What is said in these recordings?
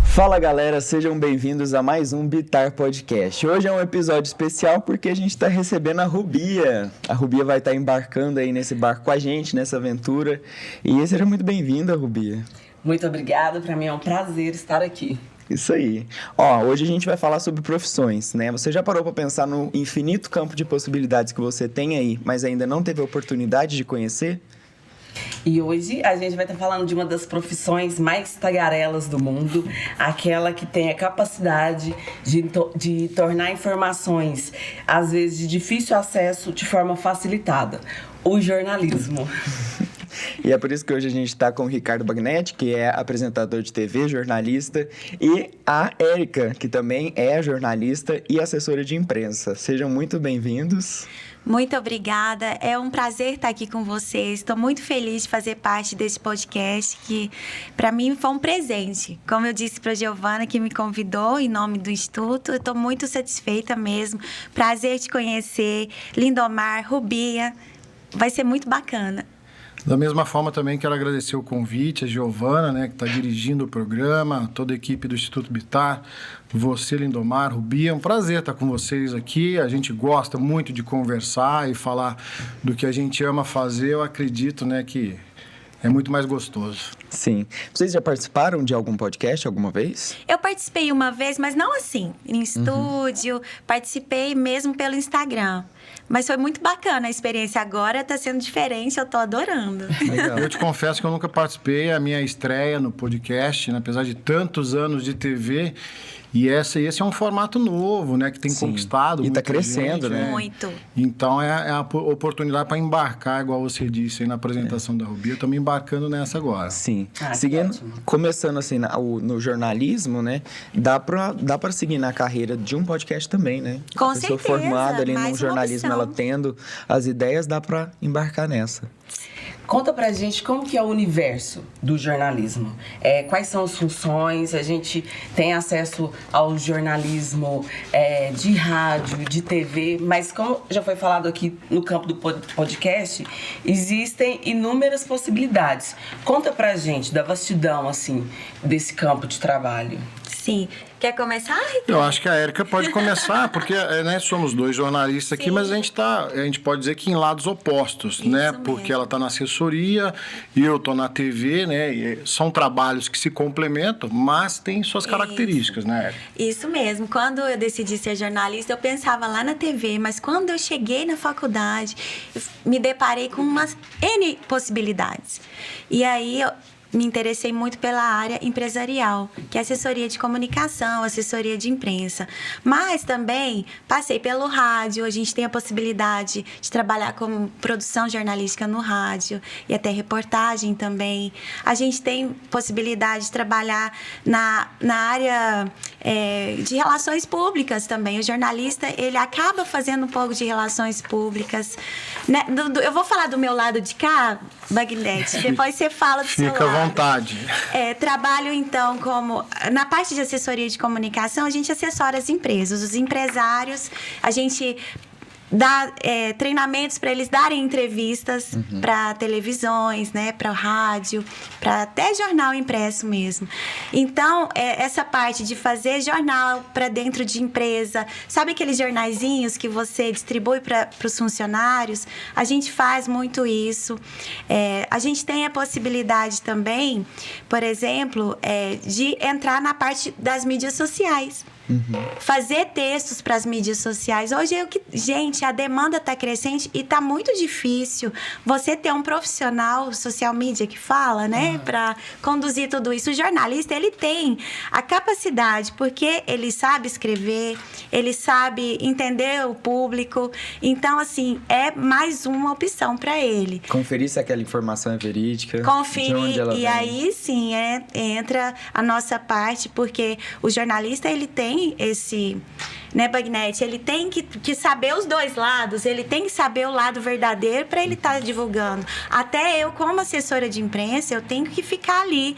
Fala galera, sejam bem-vindos a mais um Bitar Podcast. Hoje é um episódio especial porque a gente está recebendo a Rubia. A Rubia vai estar embarcando aí nesse barco com a gente, nessa aventura. E seja muito bem-vinda, Rubia. Muito obrigada, para mim é um prazer estar aqui. Isso aí. Hoje a gente vai falar sobre profissões, né? Você já parou para pensar no infinito campo de possibilidades que você tem aí, mas ainda não teve a oportunidade de conhecer? E hoje a gente vai estar falando de uma das profissões mais tagarelas do mundo, aquela que tem a capacidade de tornar informações, às vezes de difícil acesso, de forma facilitada: o jornalismo. E é por isso que hoje a gente está com o Ricardo Bagnetti, que é apresentador de TV, jornalista, e a Érica, que também é jornalista e assessora de imprensa. Sejam muito bem-vindos. Muito obrigada, é um prazer estar aqui com vocês. Estou muito feliz de fazer parte desse podcast, que para mim foi um presente. Como eu disse para a Giovana, que me convidou em nome do Instituto, eu estou muito satisfeita mesmo. Prazer te conhecer, Lindomar, Rubia, vai ser muito bacana. Da mesma forma, também quero agradecer o convite, a Giovana, né, que está dirigindo o programa, toda a equipe do Instituto Bitar, você, Lindomar, Rubia. É um prazer estar com vocês aqui. A gente gosta muito de conversar e falar do que a gente ama fazer. Eu acredito, né, que é muito mais gostoso. Sim. Vocês já participaram de algum podcast alguma vez? Eu participei uma vez, mas não assim, em estúdio. Participei mesmo pelo Instagram. Mas foi muito bacana a experiência. Agora está sendo diferente, eu estou adorando. Legal. Eu te confesso que eu nunca participei, é a minha estreia no podcast, né? Apesar de tantos anos de TV. E esse é um formato novo, né? Que tem conquistado. E está crescendo, gente, né? Muito. Então, é a oportunidade para embarcar, igual você disse aí na apresentação da Rubia. Eu estou me embarcando nessa agora. Sim. Ah, seguindo, começando assim no jornalismo, né? Dá pra seguir na carreira de um podcast também, né? Com a pessoa certeza, formada ali mais no jornalismo, uma ela opção. tendo as ideias, dá pra embarcar nessa. Conta pra gente como que é o universo do jornalismo. Quais são as funções? A gente tem acesso ao jornalismo de rádio, de TV, mas como já foi falado aqui no campo do podcast, existem inúmeras possibilidades. Conta pra gente da vastidão, assim, desse campo de trabalho. Sim. Quer começar, Ricardo? Eu acho que a Érica pode começar, porque né, somos dois jornalistas aqui, mas a gente pode dizer que em lados opostos, Isso né? mesmo. Porque ela está na assessoria e eu estou na TV, né? E são trabalhos que se complementam, mas têm suas características, né, Érica? Isso mesmo. Quando eu decidi ser jornalista, eu pensava lá na TV, mas quando eu cheguei na faculdade, eu me deparei com umas N possibilidades. E aí eu me interessei muito pela área empresarial, que é assessoria de comunicação, assessoria de imprensa. Mas também passei pelo rádio, a gente tem a possibilidade de trabalhar com produção jornalística no rádio e até reportagem também. A gente tem possibilidade de trabalhar na área de relações públicas também. O jornalista, ele acaba fazendo um pouco de relações públicas. Né? Eu vou falar do meu lado de cá, Bagnetti, depois você fala do seu lado. Fica à vontade. Trabalho, então, na parte de assessoria de comunicação, a gente assessora as empresas. Os empresários, a gente dá treinamentos para eles darem entrevistas para televisões, né, para rádio, para até jornal impresso mesmo. Então, essa parte de fazer jornal para dentro de empresa, sabe aqueles jornaizinhos que você distribui para os funcionários? A gente faz muito isso. A gente tem a possibilidade também, por exemplo, de entrar na parte das mídias sociais. Fazer textos para as mídias sociais. Hoje, gente, a demanda está crescente e está muito difícil você ter um profissional social media que fala, né? Para conduzir tudo isso. O jornalista, ele tem a capacidade, porque ele sabe escrever, ele sabe entender o público. Então, assim, é mais uma opção para ele. Conferir se aquela informação é verídica. Conferir, de onde ela vem. Aí sim entra a nossa parte, porque o jornalista, ele tem esse, né, Bagnetti, ele tem que saber os dois lados, ele tem que saber o lado verdadeiro para ele estar divulgando. Até eu, como assessora de imprensa, eu tenho que ficar ali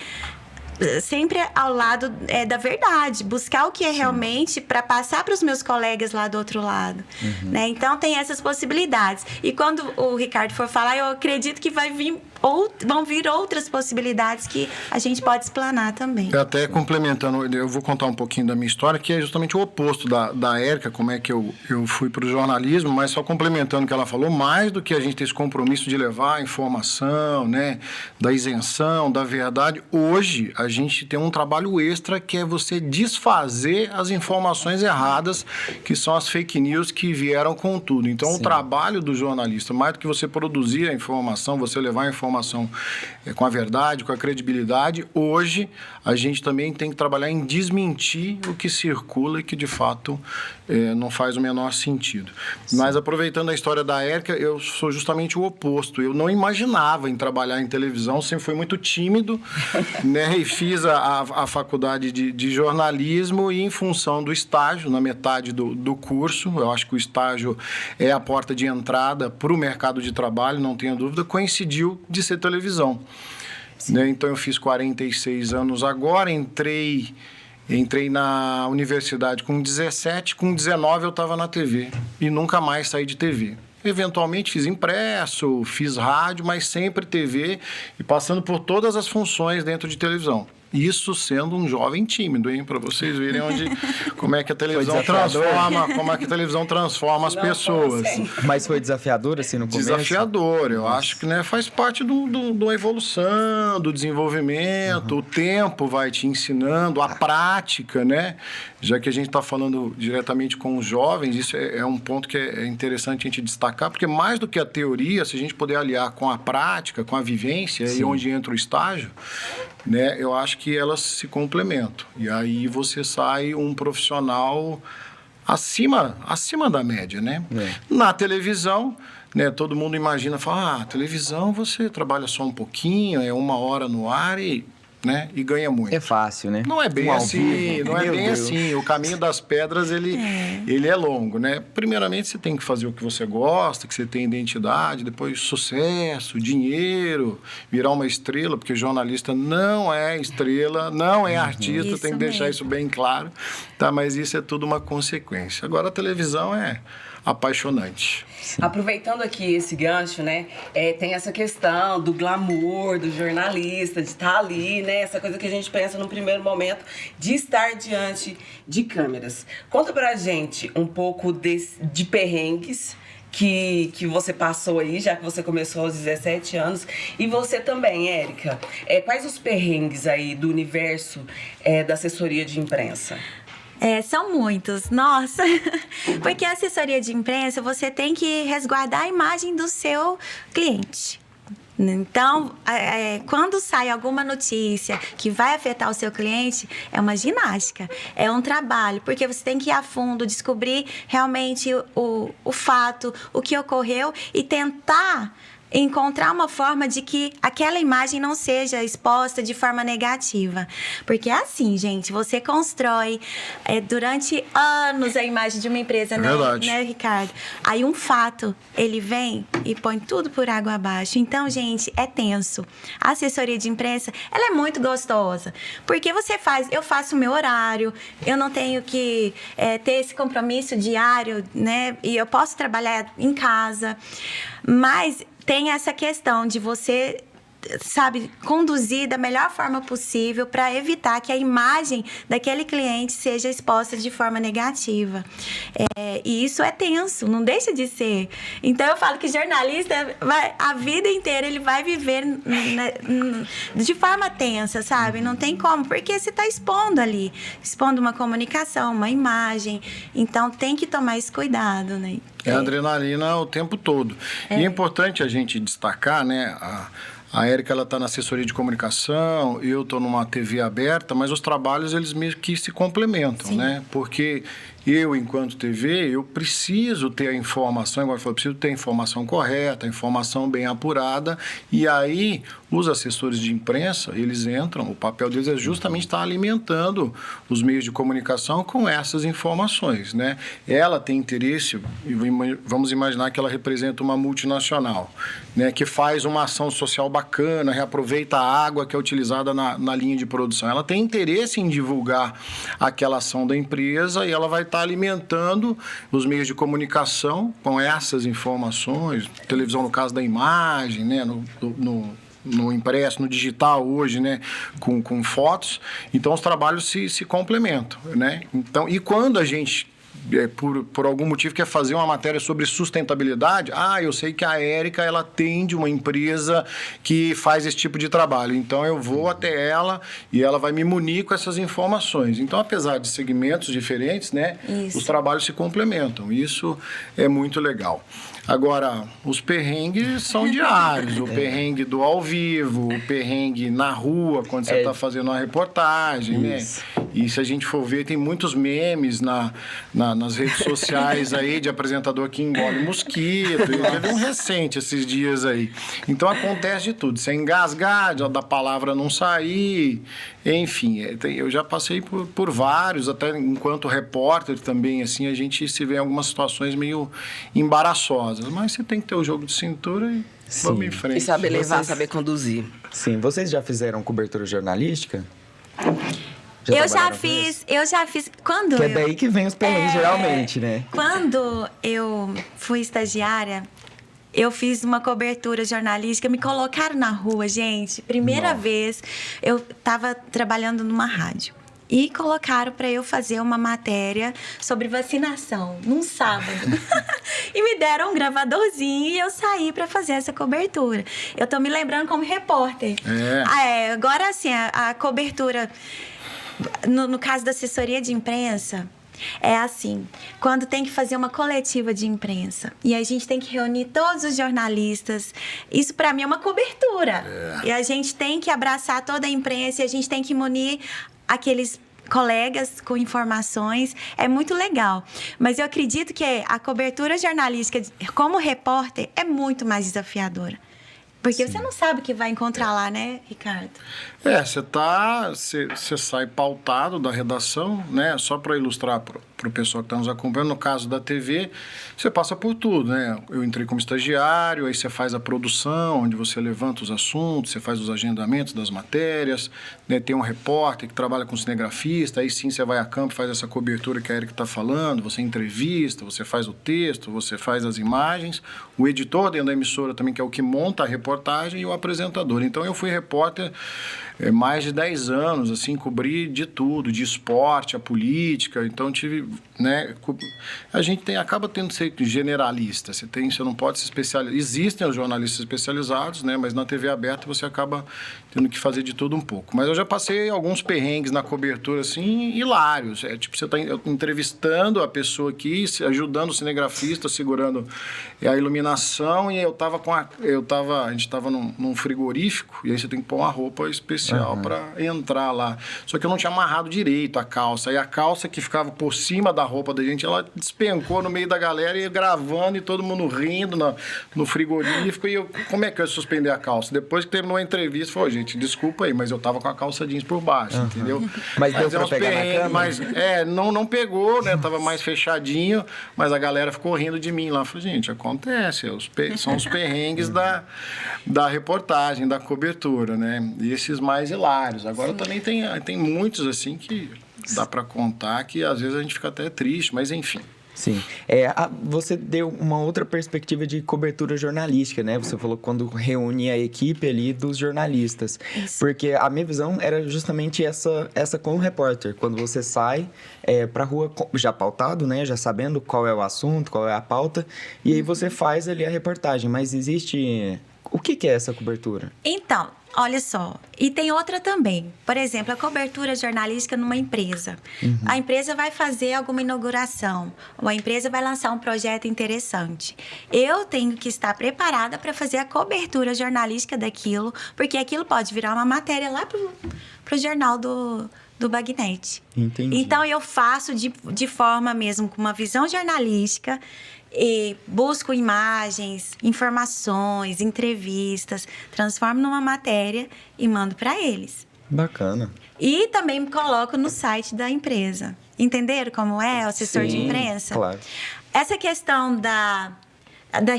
sempre ao lado da verdade, buscar o que é realmente para passar para os meus colegas lá do outro lado, né? Então tem essas possibilidades. E quando o Ricardo for falar, eu acredito que vão vir outras possibilidades que a gente pode explanar também. Até complementando, eu vou contar um pouquinho da minha história, que é justamente o oposto da Érica, como é que eu fui para o jornalismo, mas só complementando o que ela falou, mais do que a gente ter esse compromisso de levar a informação, né, da isenção, da verdade, hoje a gente tem um trabalho extra que é você desfazer as informações erradas, que são as fake news que vieram com tudo. Então, o trabalho do jornalista, mais do que você produzir a informação, você levar a informação com a verdade, com a credibilidade, hoje a gente também tem que trabalhar em desmentir o que circula e que, de fato, não faz o menor sentido. Mas, aproveitando a história da Érica, eu sou justamente o oposto. Eu não imaginava em trabalhar em televisão, sempre fui muito tímido, né? E fiz a faculdade de jornalismo e, em função do estágio, na metade do curso, eu acho que o estágio é a porta de entrada para o mercado de trabalho, não tenho dúvida, coincidiu de ser televisão. Né? Então, eu fiz 46 anos agora, entrei na universidade com 17, com 19 eu estava na TV e nunca mais saí de TV. Eventualmente fiz impresso, fiz rádio, mas sempre TV e passando por todas as funções dentro de televisão. Isso sendo um jovem tímido, hein? Para vocês verem como é que a televisão transforma as pessoas. Mas foi desafiador, assim, no começo? Desafiador. Eu acho que, né, faz parte da evolução, do desenvolvimento. O tempo vai te ensinando, a prática, né? Já que a gente está falando diretamente com os jovens, isso é um ponto que é interessante a gente destacar, porque mais do que a teoria, se a gente puder aliar com a prática, com a vivência, e onde entra o estágio, né, eu acho que elas se complementam. E aí você sai um profissional acima da média, né? Na televisão, né, todo mundo imagina, fala, televisão você trabalha só um pouquinho, é 1 hora no ar e ganha muito. É fácil, né? Não é bem assim, não é bem assim. O caminho das pedras, ele é longo, né? Primeiramente, você tem que fazer o que você gosta, que você tem identidade, depois sucesso, dinheiro, virar uma estrela, porque jornalista não é estrela, não é artista, isso tem que deixar isso bem claro, tá? Mas isso é tudo uma consequência. Agora, a televisão é apaixonante. Aproveitando aqui esse gancho, né, tem essa questão do glamour do jornalista, de estar ali, né, essa coisa que a gente pensa no primeiro momento, de estar diante de câmeras. Conta pra gente um pouco de perrengues que você passou aí, já que você começou aos 17 anos. E você também, Érica, quais os perrengues aí do universo da assessoria de imprensa? São muitos, nossa, porque a assessoria de imprensa, você tem que resguardar a imagem do seu cliente. Então, quando sai alguma notícia que vai afetar o seu cliente, é uma ginástica, é um trabalho, porque você tem que ir a fundo, descobrir realmente o fato, o que ocorreu e tentar encontrar uma forma de que aquela imagem não seja exposta de forma negativa. Porque é assim, gente, você constrói durante anos a imagem de uma empresa, né, Ricardo? Aí um fato, ele vem e põe tudo por água abaixo. Então, gente, é tenso. A assessoria de imprensa, ela é muito gostosa. Porque eu faço o meu horário, eu não tenho que ter esse compromisso diário, né? E eu posso trabalhar em casa. Mas tem essa questão de você, sabe, conduzir da melhor forma possível para evitar que a imagem daquele cliente seja exposta de forma negativa. E isso é tenso, não deixa de ser. Então, eu falo que jornalista, a vida inteira, ele vai viver de forma tensa, sabe? Não tem como, porque você está expondo ali, expondo uma comunicação, uma imagem. Então, tem que tomar esse cuidado, né? É adrenalina o tempo todo. E é importante a gente destacar, né? A Érica, ela está na assessoria de comunicação, eu estou numa TV aberta, mas os trabalhos, eles meio que se complementam, né? Porque eu, enquanto TV, eu preciso ter a informação, igual eu falei, preciso ter a informação correta, a informação bem apurada, e aí os assessores de imprensa, eles entram, o papel deles é justamente estar alimentando os meios de comunicação com essas informações, né? Ela tem interesse, vamos imaginar que ela representa uma multinacional, né, que faz uma ação social bacana, reaproveita a água que é utilizada na linha de produção. Ela tem interesse em divulgar aquela ação da empresa e ela vai estar alimentando os meios de comunicação com essas informações, televisão no caso da imagem, né, no impresso, no digital hoje, né, com fotos. Então, os trabalhos se complementam, né? Então, e quando a gente, por algum motivo, quer fazer uma matéria sobre sustentabilidade, eu sei que a Érica, ela atende uma empresa que faz esse tipo de trabalho. Então, eu vou até ela e ela vai me munir com essas informações. Então, apesar de segmentos diferentes, né, os trabalhos se complementam. Isso é muito legal. Agora, os perrengues são diários. O perrengue do ao vivo, o perrengue na rua, quando você está fazendo uma reportagem, né? E se a gente for ver, tem muitos memes nas redes sociais aí de apresentador que engole mosquito. E teve um recente esses dias aí. Então, acontece de tudo. Você engasgar, da palavra não sair. Enfim, eu já passei por vários, até enquanto repórter também, assim, a gente se vê em algumas situações meio embaraçosas. Mas você tem que ter o jogo de cintura e vamos em frente. E saber levar, saber conduzir. Sim, vocês já fizeram cobertura jornalística? Eu já fiz. Quando que é daí que vem os perrengues, geralmente, né? Quando eu fui estagiária, eu fiz uma cobertura jornalística, me colocaram na rua, gente. Primeira vez, eu estava trabalhando numa rádio. E colocaram para eu fazer uma matéria sobre vacinação, num sábado. E me deram um gravadorzinho e eu saí para fazer essa cobertura. Eu tô me lembrando como repórter. Agora, assim, a cobertura, no caso da assessoria de imprensa, é assim, quando tem que fazer uma coletiva de imprensa e a gente tem que reunir todos os jornalistas, isso para mim é uma cobertura. E a gente tem que abraçar toda a imprensa e a gente tem que munir aqueles colegas com informações, é muito legal. Mas eu acredito que a cobertura jornalística como repórter é muito mais desafiadora. Porque você não sabe o que vai encontrar lá, né, Ricardo? Você sai pautado da redação, né? Só para ilustrar para o pessoal que está nos acompanhando, no caso da TV, você passa por tudo, né? Eu entrei como estagiário, aí você faz a produção, onde você levanta os assuntos, você faz os agendamentos das matérias, né? Tem um repórter que trabalha com cinegrafista, aí sim você vai a campo, faz essa cobertura que a Érica está falando, você entrevista, você faz o texto, você faz as imagens, o editor dentro da emissora também, que é o que monta a reportagem, e o apresentador. Então, eu fui repórter mais de 10 anos, assim, cobri de tudo, de esporte, a política, então tive, né, a gente acaba tendo que ser generalista, você não pode se especializar, existem os jornalistas especializados, né, mas na TV aberta você acaba tendo que fazer de tudo um pouco. Mas eu já passei alguns perrengues na cobertura, assim, hilários, tipo, você está entrevistando a pessoa aqui, ajudando o cinegrafista, segurando a iluminação, e a gente estava num frigorífico, e aí você tem que pôr uma roupa especial para entrar lá. Só que eu não tinha amarrado direito a calça. E a calça que ficava por cima da roupa da gente, ela despencou no meio da galera, e gravando, e todo mundo rindo no frigorífico. E como é que eu ia suspender a calça? Depois que terminou a entrevista, falou, gente, desculpa aí, mas eu tava com a calça jeans por baixo, entendeu? Mas deu pra pegar na câmera? Mas, não pegou, né? Tava mais fechadinho, mas a galera ficou rindo de mim lá. Falei, gente, acontece, são os perrengues da reportagem, da cobertura, né? E esses mais hilários. Agora também tem muitos, assim, que dá para contar, que às vezes a gente fica até triste, mas enfim. Sim. Você deu uma outra perspectiva de cobertura jornalística, né? Você falou quando reúne a equipe ali dos jornalistas. Isso. Porque a minha visão era justamente essa com o repórter. Quando você sai pra rua já pautado, né? Já sabendo qual é o assunto, qual é a pauta. E aí você faz ali a reportagem. Mas existe... O que é essa cobertura? Então, olha só. E tem outra também. Por exemplo, a cobertura jornalística numa empresa. A empresa vai fazer alguma inauguração. Ou a empresa vai lançar um projeto interessante. Eu tenho que estar preparada para fazer a cobertura jornalística daquilo, porque aquilo pode virar uma matéria lá pro jornal do do Bagnet. Entendi. Então, eu faço de forma mesmo, com uma visão jornalística, e busco imagens, informações, entrevistas, transformo numa matéria e mando para eles. Bacana. E também me coloco no site da empresa. Entenderam como é o assessor de imprensa? Claro. Essa questão da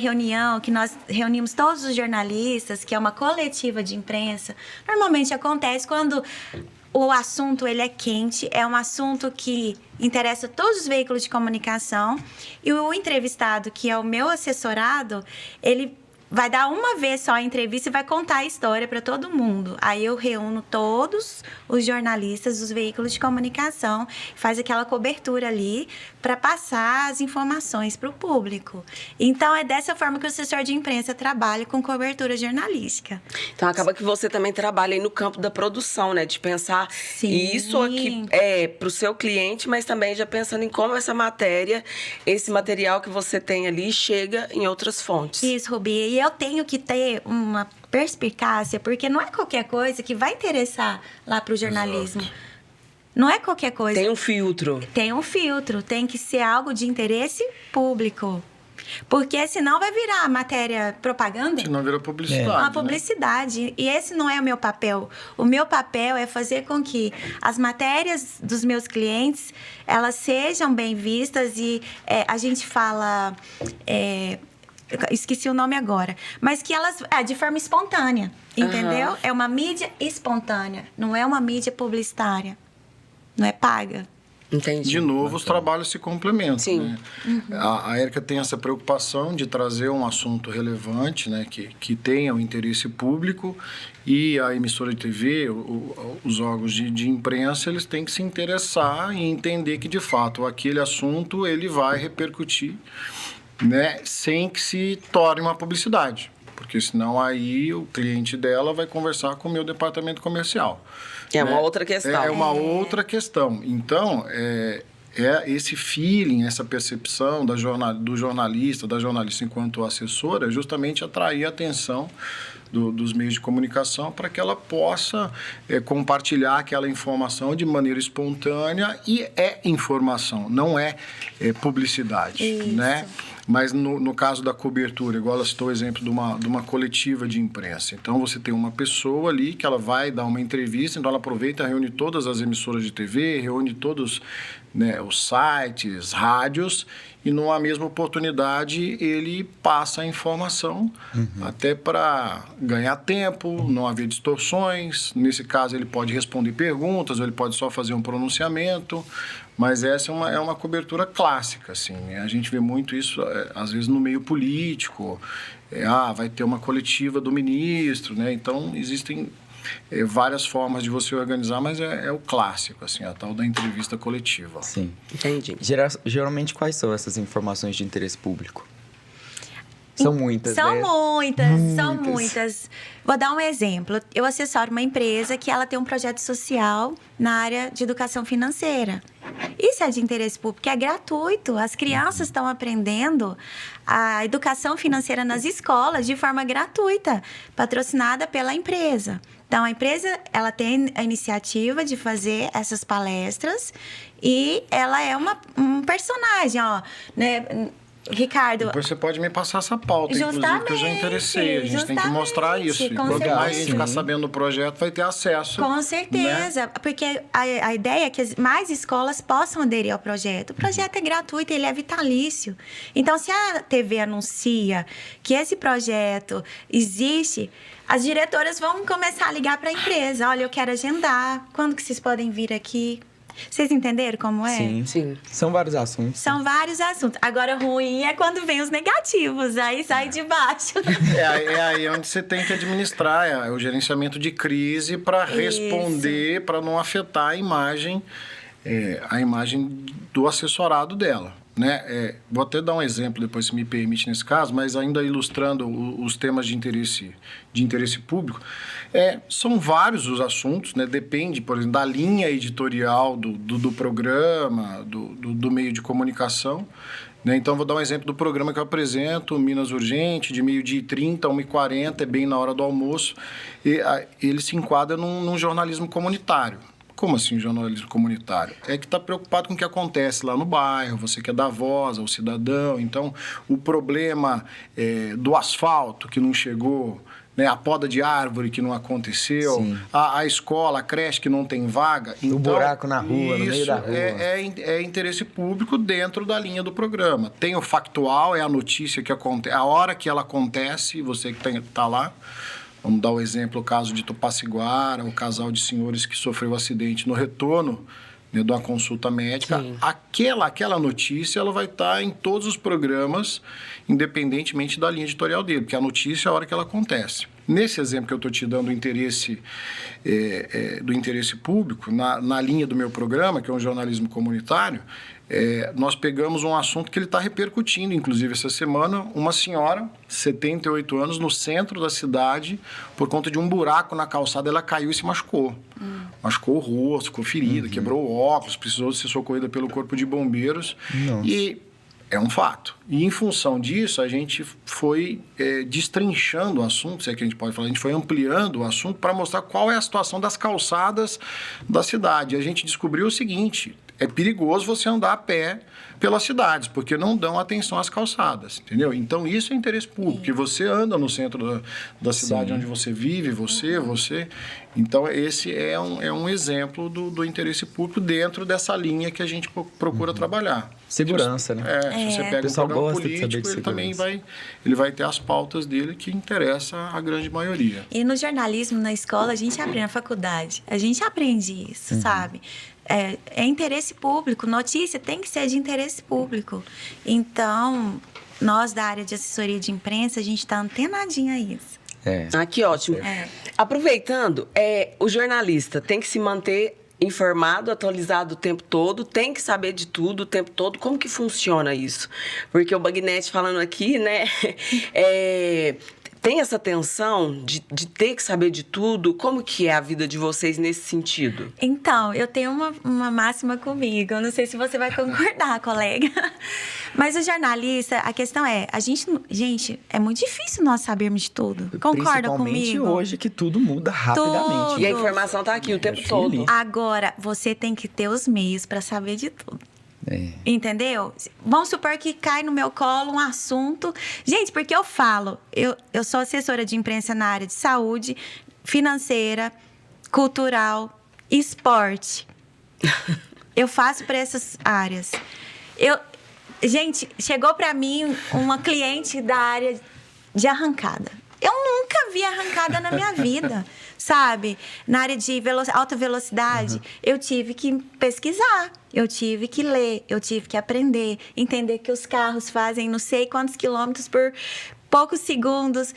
reunião, que nós reunimos todos os jornalistas, que é uma coletiva de imprensa, normalmente acontece quando o assunto ele é quente, é um assunto que interessa todos os veículos de comunicação, e o entrevistado, que é o meu assessorado, ele vai dar uma vez só a entrevista e vai contar a história para todo mundo. Aí eu reúno todos os jornalistas dos veículos de comunicação, faz aquela cobertura ali para passar as informações para o público. Então, é dessa forma que o assessor de imprensa trabalha com cobertura jornalística. Então, acaba que você também trabalha aí no campo da produção, né? De pensar Sim. isso aqui para o seu cliente, mas também já pensando em como essa matéria, esse material que você tem ali, chega em outras fontes. Isso, Rubi. E eu tenho que ter uma perspicácia, porque não é qualquer coisa que vai interessar lá para o jornalismo. Exato. Não é qualquer coisa. Tem um filtro. Tem um filtro. Tem que ser algo de interesse público. Porque senão vai virar matéria propaganda. Senão vira publicidade. Uma publicidade. Né? E esse não é o meu papel. O meu papel é fazer com que as matérias dos meus clientes, elas sejam bem vistas e a gente fala... esqueci o nome agora. Mas que elas... de forma espontânea. Entendeu? É uma mídia espontânea. Não é uma mídia publicitária. Não é paga. Entendi. De novo, os trabalhos se complementam. Sim. Né? A Érica tem essa preocupação de trazer um assunto relevante, né? que tenha o interesse público, e a emissora de TV, os órgãos de imprensa, eles têm que se interessar e entender que, de fato, aquele assunto ele vai repercutir, né? Sem que se torne uma publicidade. Porque senão aí o cliente dela vai conversar com o meu departamento comercial. É uma outra questão. É uma outra questão. Então, esse feeling, essa percepção do jornalista, da jornalista enquanto assessora, é justamente atrair a atenção dos meios de comunicação para que ela possa compartilhar aquela informação de maneira espontânea, e é informação, não é publicidade, né? Mas no caso da cobertura, igual ela citou o exemplo de uma coletiva de imprensa. Então, você tem uma pessoa ali que ela vai dar uma entrevista, então ela aproveita, reúne todas as emissoras de TV, reúne todos, né, os sites, rádios, e numa mesma oportunidade ele passa a informação, até para ganhar tempo, não haver distorções. Nesse caso, ele pode responder perguntas, ou ele pode só fazer um pronunciamento. Mas essa é uma cobertura clássica, assim. A gente vê muito isso, às vezes, no meio político. Vai ter uma coletiva do ministro, né? Então, existem várias formas de você organizar, mas é o clássico, assim, a tal da entrevista coletiva. Sim. Entendi. Geralmente, quais são essas informações de interesse público? São muitas, São né? são muitas. Vou dar um exemplo. Eu assessoro uma empresa que ela tem um projeto social na área de educação financeira. Isso é de interesse público, é gratuito. As crianças estão aprendendo a educação financeira nas escolas de forma gratuita, patrocinada pela empresa. Então, a empresa ela tem a iniciativa de fazer essas palestras, e ela é um personagem, ó, né? Ricardo... Depois você pode me passar essa pauta, inclusive, que eu já interessei. A gente tem que mostrar isso. E quanto mais a gente ficar sabendo do projeto, vai ter acesso. Com certeza. Né? Porque a ideia é que mais escolas possam aderir ao projeto. O projeto é gratuito, ele é vitalício. Então, se a TV anuncia que esse projeto existe, as diretoras vão começar a ligar para a empresa. Olha, eu quero agendar. Quando que vocês podem vir aqui? Vocês entenderam como é? Sim. São vários assuntos. São vários assuntos. Agora, ruim é quando vem os negativos. Aí sai de baixo. É aí onde você tem que administrar o gerenciamento de crise para responder, para não afetar a imagem do assessorado dela. Né? Vou até dar um exemplo depois, se me permite, nesse caso, mas ainda ilustrando os temas de interesse público. São vários os assuntos, né? Depende, por exemplo, da linha editorial do programa, do meio de comunicação. Né? Então, vou dar um exemplo do programa que eu apresento, Minas Urgente, de 12h30 a 1h40, é bem na hora do almoço. Ele se enquadra num jornalismo comunitário. Como assim jornalismo comunitário? É que está preocupado com o que acontece lá no bairro, você quer dar voz ao cidadão. Então, o problema do asfalto que não chegou, né, a poda de árvore que não aconteceu, a escola, a creche que não tem vaga. O buraco na rua, no meio da rua. É interesse público dentro da linha do programa. Tem o factual, é a notícia que acontece, a hora que ela acontece, você que está lá. Vamos dar o exemplo, o caso de Tupaciguara, o casal de senhores que sofreu um acidente no retorno, né, de uma consulta médica. Sim. Aquela notícia ela vai estar em todos os programas, independentemente da linha editorial dele, porque a notícia é a hora que ela acontece. Nesse exemplo que eu estou te dando do interesse público, na linha do meu programa, que é um jornalismo comunitário, nós pegamos um assunto que ele está repercutindo, inclusive essa semana, uma senhora, 78 anos, no centro da cidade, por conta de um buraco na calçada, ela caiu e se machucou. Machucou o rosto, ficou ferida, quebrou o óculos, precisou ser socorrida pelo Corpo de Bombeiros. Nossa. E é um fato. E em função disso, a gente foi destrinchando o assunto, se é que a gente pode falar, a gente foi ampliando o assunto para mostrar qual é a situação das calçadas da cidade. E a gente descobriu o seguinte: é perigoso você andar a pé pelas cidades, porque não dão atenção às calçadas, entendeu? Então, isso é interesse público, que você anda no centro da cidade onde você vive, você... Então, esse é um exemplo do interesse público dentro dessa linha que a gente procura trabalhar. Segurança, né? Se você pega um pessoal programa gosta de saber de político, ele também segurança. vai ter as pautas dele que interessa a grande maioria. E no jornalismo, na escola, a gente aprende, na faculdade, a gente aprende isso, sabe? É interesse público, notícia tem que ser de interesse público. Então, nós da área de assessoria de imprensa, a gente está antenadinho a isso. Ah, que ótimo. Aproveitando, o jornalista tem que se manter informado, atualizado o tempo todo, tem que saber de tudo o tempo todo. Como que funciona isso? Porque o Bagnete falando aqui, né? Tem essa tensão de ter que saber de tudo? Como que é a vida de vocês nesse sentido? Então, eu tenho uma máxima comigo. Eu não sei se você vai concordar, colega. Mas o jornalista, a questão é, gente, é muito difícil nós sabermos de tudo. Concorda Principalmente comigo? hoje, que tudo muda rapidamente. Tudo. E a informação tá aqui o tempo todo. Agora, você tem que ter os meios para saber de tudo. Entendeu? Vamos supor que cai no meu colo um assunto. Gente, porque eu falo, eu sou assessora de imprensa na área de saúde, financeira, cultural, esporte. Eu faço para essas áreas. Gente, chegou para mim uma cliente da área de arrancada. Eu nunca vi arrancada na minha vida, sabe? Na área de alta velocidade, eu tive que pesquisar, eu tive que ler, eu tive que aprender, entender que os carros fazem não sei quantos quilômetros por poucos segundos,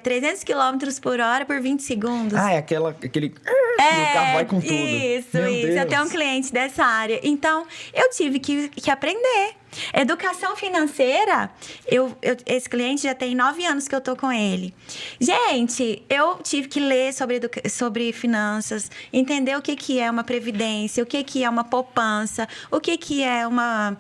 300 quilômetros por hora por 20 segundos. Ah, é aquele... o carro vai com tudo. Isso. Meu Deus. Eu tenho um cliente dessa área. Então, eu tive que aprender. Educação financeira, esse cliente já tem 9 anos que eu tô com ele. Gente, eu tive que ler sobre finanças, entender o que é uma previdência, o que é uma poupança, o que é uma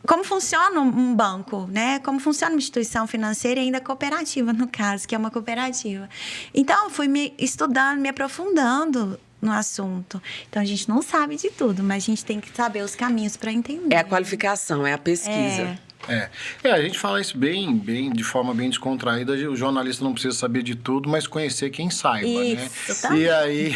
como funciona um banco, né? Como funciona uma instituição financeira e ainda cooperativa, no caso, que é uma cooperativa. Então, fui me estudando, me aprofundando no assunto. Então, a gente não sabe de tudo, mas a gente tem que saber os caminhos para entender. É a qualificação, é a pesquisa. A gente fala isso de forma bem descontraída. O jornalista não precisa saber de tudo, mas conhecer quem saiba, isso, né?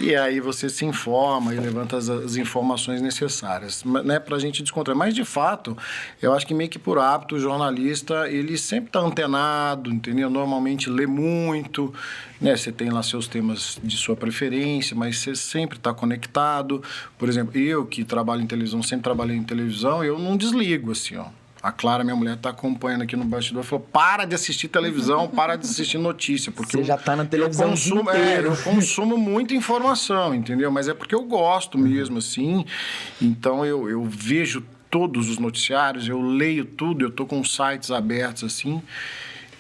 E aí você se informa e levanta as informações necessárias, né, pra gente descontrair. Mas, de fato, eu acho que meio que por hábito, o jornalista, ele sempre tá antenado, entendeu? Normalmente lê muito, né? Você tem lá seus temas de sua preferência, mas você sempre tá conectado. Por exemplo, eu que trabalho em televisão, sempre trabalhei em televisão, eu não desligo, assim, ó. A Clara, minha mulher, está acompanhando aqui no bastidor, falou, para de assistir televisão, para de assistir notícia. Porque você já está na televisão eu consumo muita informação, entendeu? Mas é porque eu gosto mesmo, assim. Então, eu vejo todos os noticiários, eu leio tudo, eu estou com sites abertos, assim.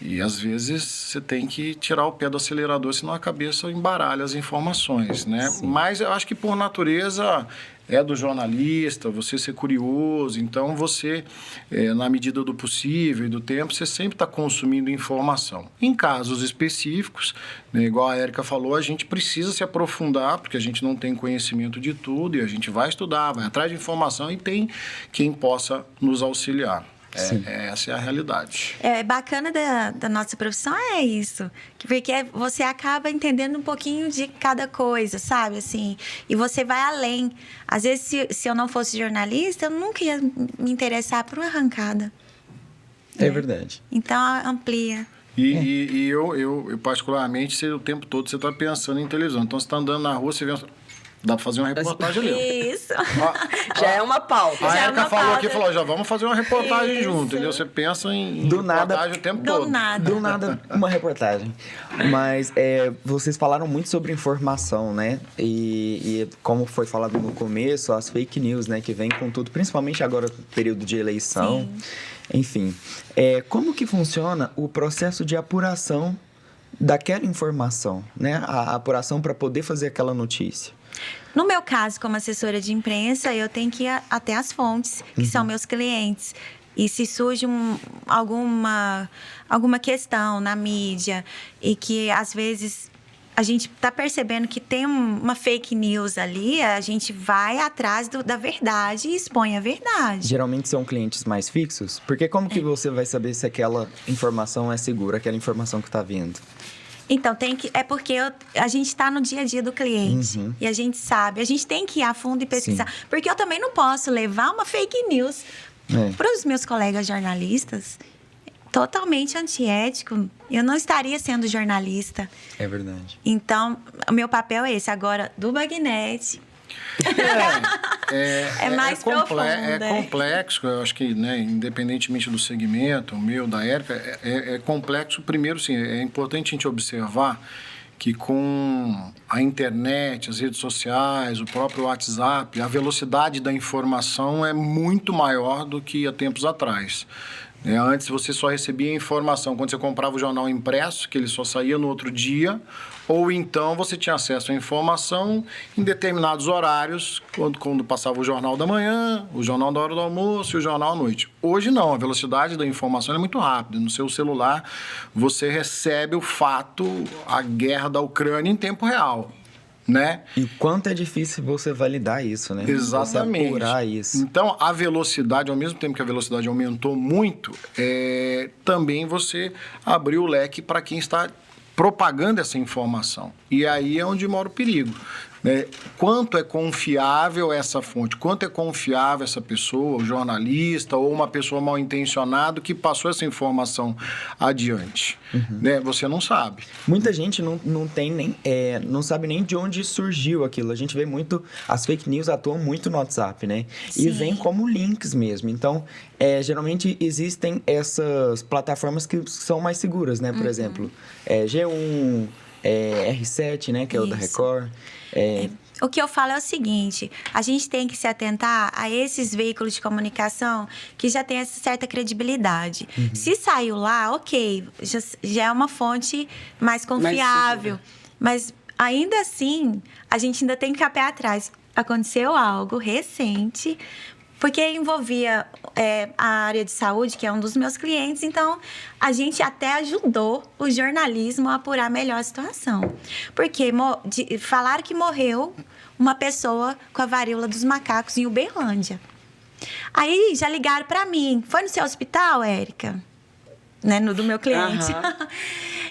E, às vezes, você tem que tirar o pé do acelerador, senão a cabeça embaralha as informações, né? Sim. Mas eu acho que, por natureza, é do jornalista, você ser curioso. Então, você, na medida do possível e do tempo, você sempre está consumindo informação. Em casos específicos, né, igual a Érica falou, a gente precisa se aprofundar, porque a gente não tem conhecimento de tudo, e a gente vai estudar, vai atrás de informação e tem quem possa nos auxiliar. Essa é a realidade. Bacana da nossa profissão é isso. Porque você acaba entendendo um pouquinho de cada coisa, sabe? Assim, e você vai além. Às vezes, se eu não fosse jornalista, eu nunca ia me interessar por uma arrancada. É verdade. Então, amplia. E eu particularmente, o tempo todo você está pensando em televisão. Então, você está andando na rua, você vê... Dá pra fazer uma reportagem ali. Isso. Já é uma pauta. A Érica falou aqui, já vamos fazer uma reportagem junto, entendeu? Você pensa em reportagem o tempo todo. Do nada, uma reportagem. Mas vocês falaram muito sobre informação, né? E como foi falado no começo, as fake news, né? Que vem com tudo, principalmente agora no período de eleição. Sim. Enfim, como que funciona o processo de apuração daquela informação, né? A apuração para poder fazer aquela notícia. No meu caso, como assessora de imprensa, eu tenho que ir até as fontes, que são meus clientes. E se surge alguma questão na mídia e que, às vezes, a gente está percebendo que tem uma fake news ali, a gente vai atrás da verdade e expõe a verdade. Geralmente são clientes mais fixos? Porque como que você vai saber se aquela informação é segura, aquela informação que está vindo? Então, é porque a gente está no dia a dia do cliente. E a gente sabe. A gente tem que ir a fundo e pesquisar. Sim. Porque eu também não posso levar uma fake news para os meus colegas jornalistas. Totalmente antiético. Eu não estaria sendo jornalista. É verdade. Então, o meu papel é esse. Agora, do Magnete... É mais profundo. É complexo, eu acho que, né, independentemente do segmento, o meu, da Érica, é complexo. Primeiro, sim, é importante a gente observar que com a internet, as redes sociais, o próprio WhatsApp, a velocidade da informação é muito maior do que há tempos atrás. Antes você só recebia informação quando você comprava o jornal impresso, que ele só saía no outro dia, ou então você tinha acesso à informação em determinados horários, quando passava o jornal da manhã, o jornal da hora do almoço e o jornal à noite. Hoje não, a velocidade da informação é muito rápida. No seu celular você recebe o fato, a guerra da Ucrânia em tempo real. Né? E quanto é difícil você validar isso, né? Exatamente. Você apurar isso. Então, a velocidade, ao mesmo tempo que a velocidade aumentou muito, também você abriu o leque para quem está propagando essa informação. E aí é onde mora o perigo. Quanto é confiável essa fonte? Quanto é confiável essa pessoa, o jornalista ou uma pessoa mal intencionada que passou essa informação adiante? Você não sabe. Muita gente não tem nem, não sabe nem de onde surgiu aquilo. A gente vê muito, as fake news atuam muito no WhatsApp, né? Sim. E vem como links mesmo. Então, geralmente existem essas plataformas que são mais seguras, né? Por exemplo, G1, R7, né? Que é o da Record. O que eu falo é o seguinte, a gente tem que se atentar a esses veículos de comunicação que já têm essa certa credibilidade. Se saiu lá, ok, já é uma fonte mais confiável. Mas ainda assim, a gente ainda tem que ficar pé atrás. Aconteceu algo recente, porque envolvia a área de saúde, que é um dos meus clientes. Então, a gente até ajudou o jornalismo a apurar melhor a situação. Porque falaram que morreu uma pessoa com a varíola dos macacos em Uberlândia. Aí, já ligaram para mim. Foi no seu hospital, Érica? Né, do meu cliente.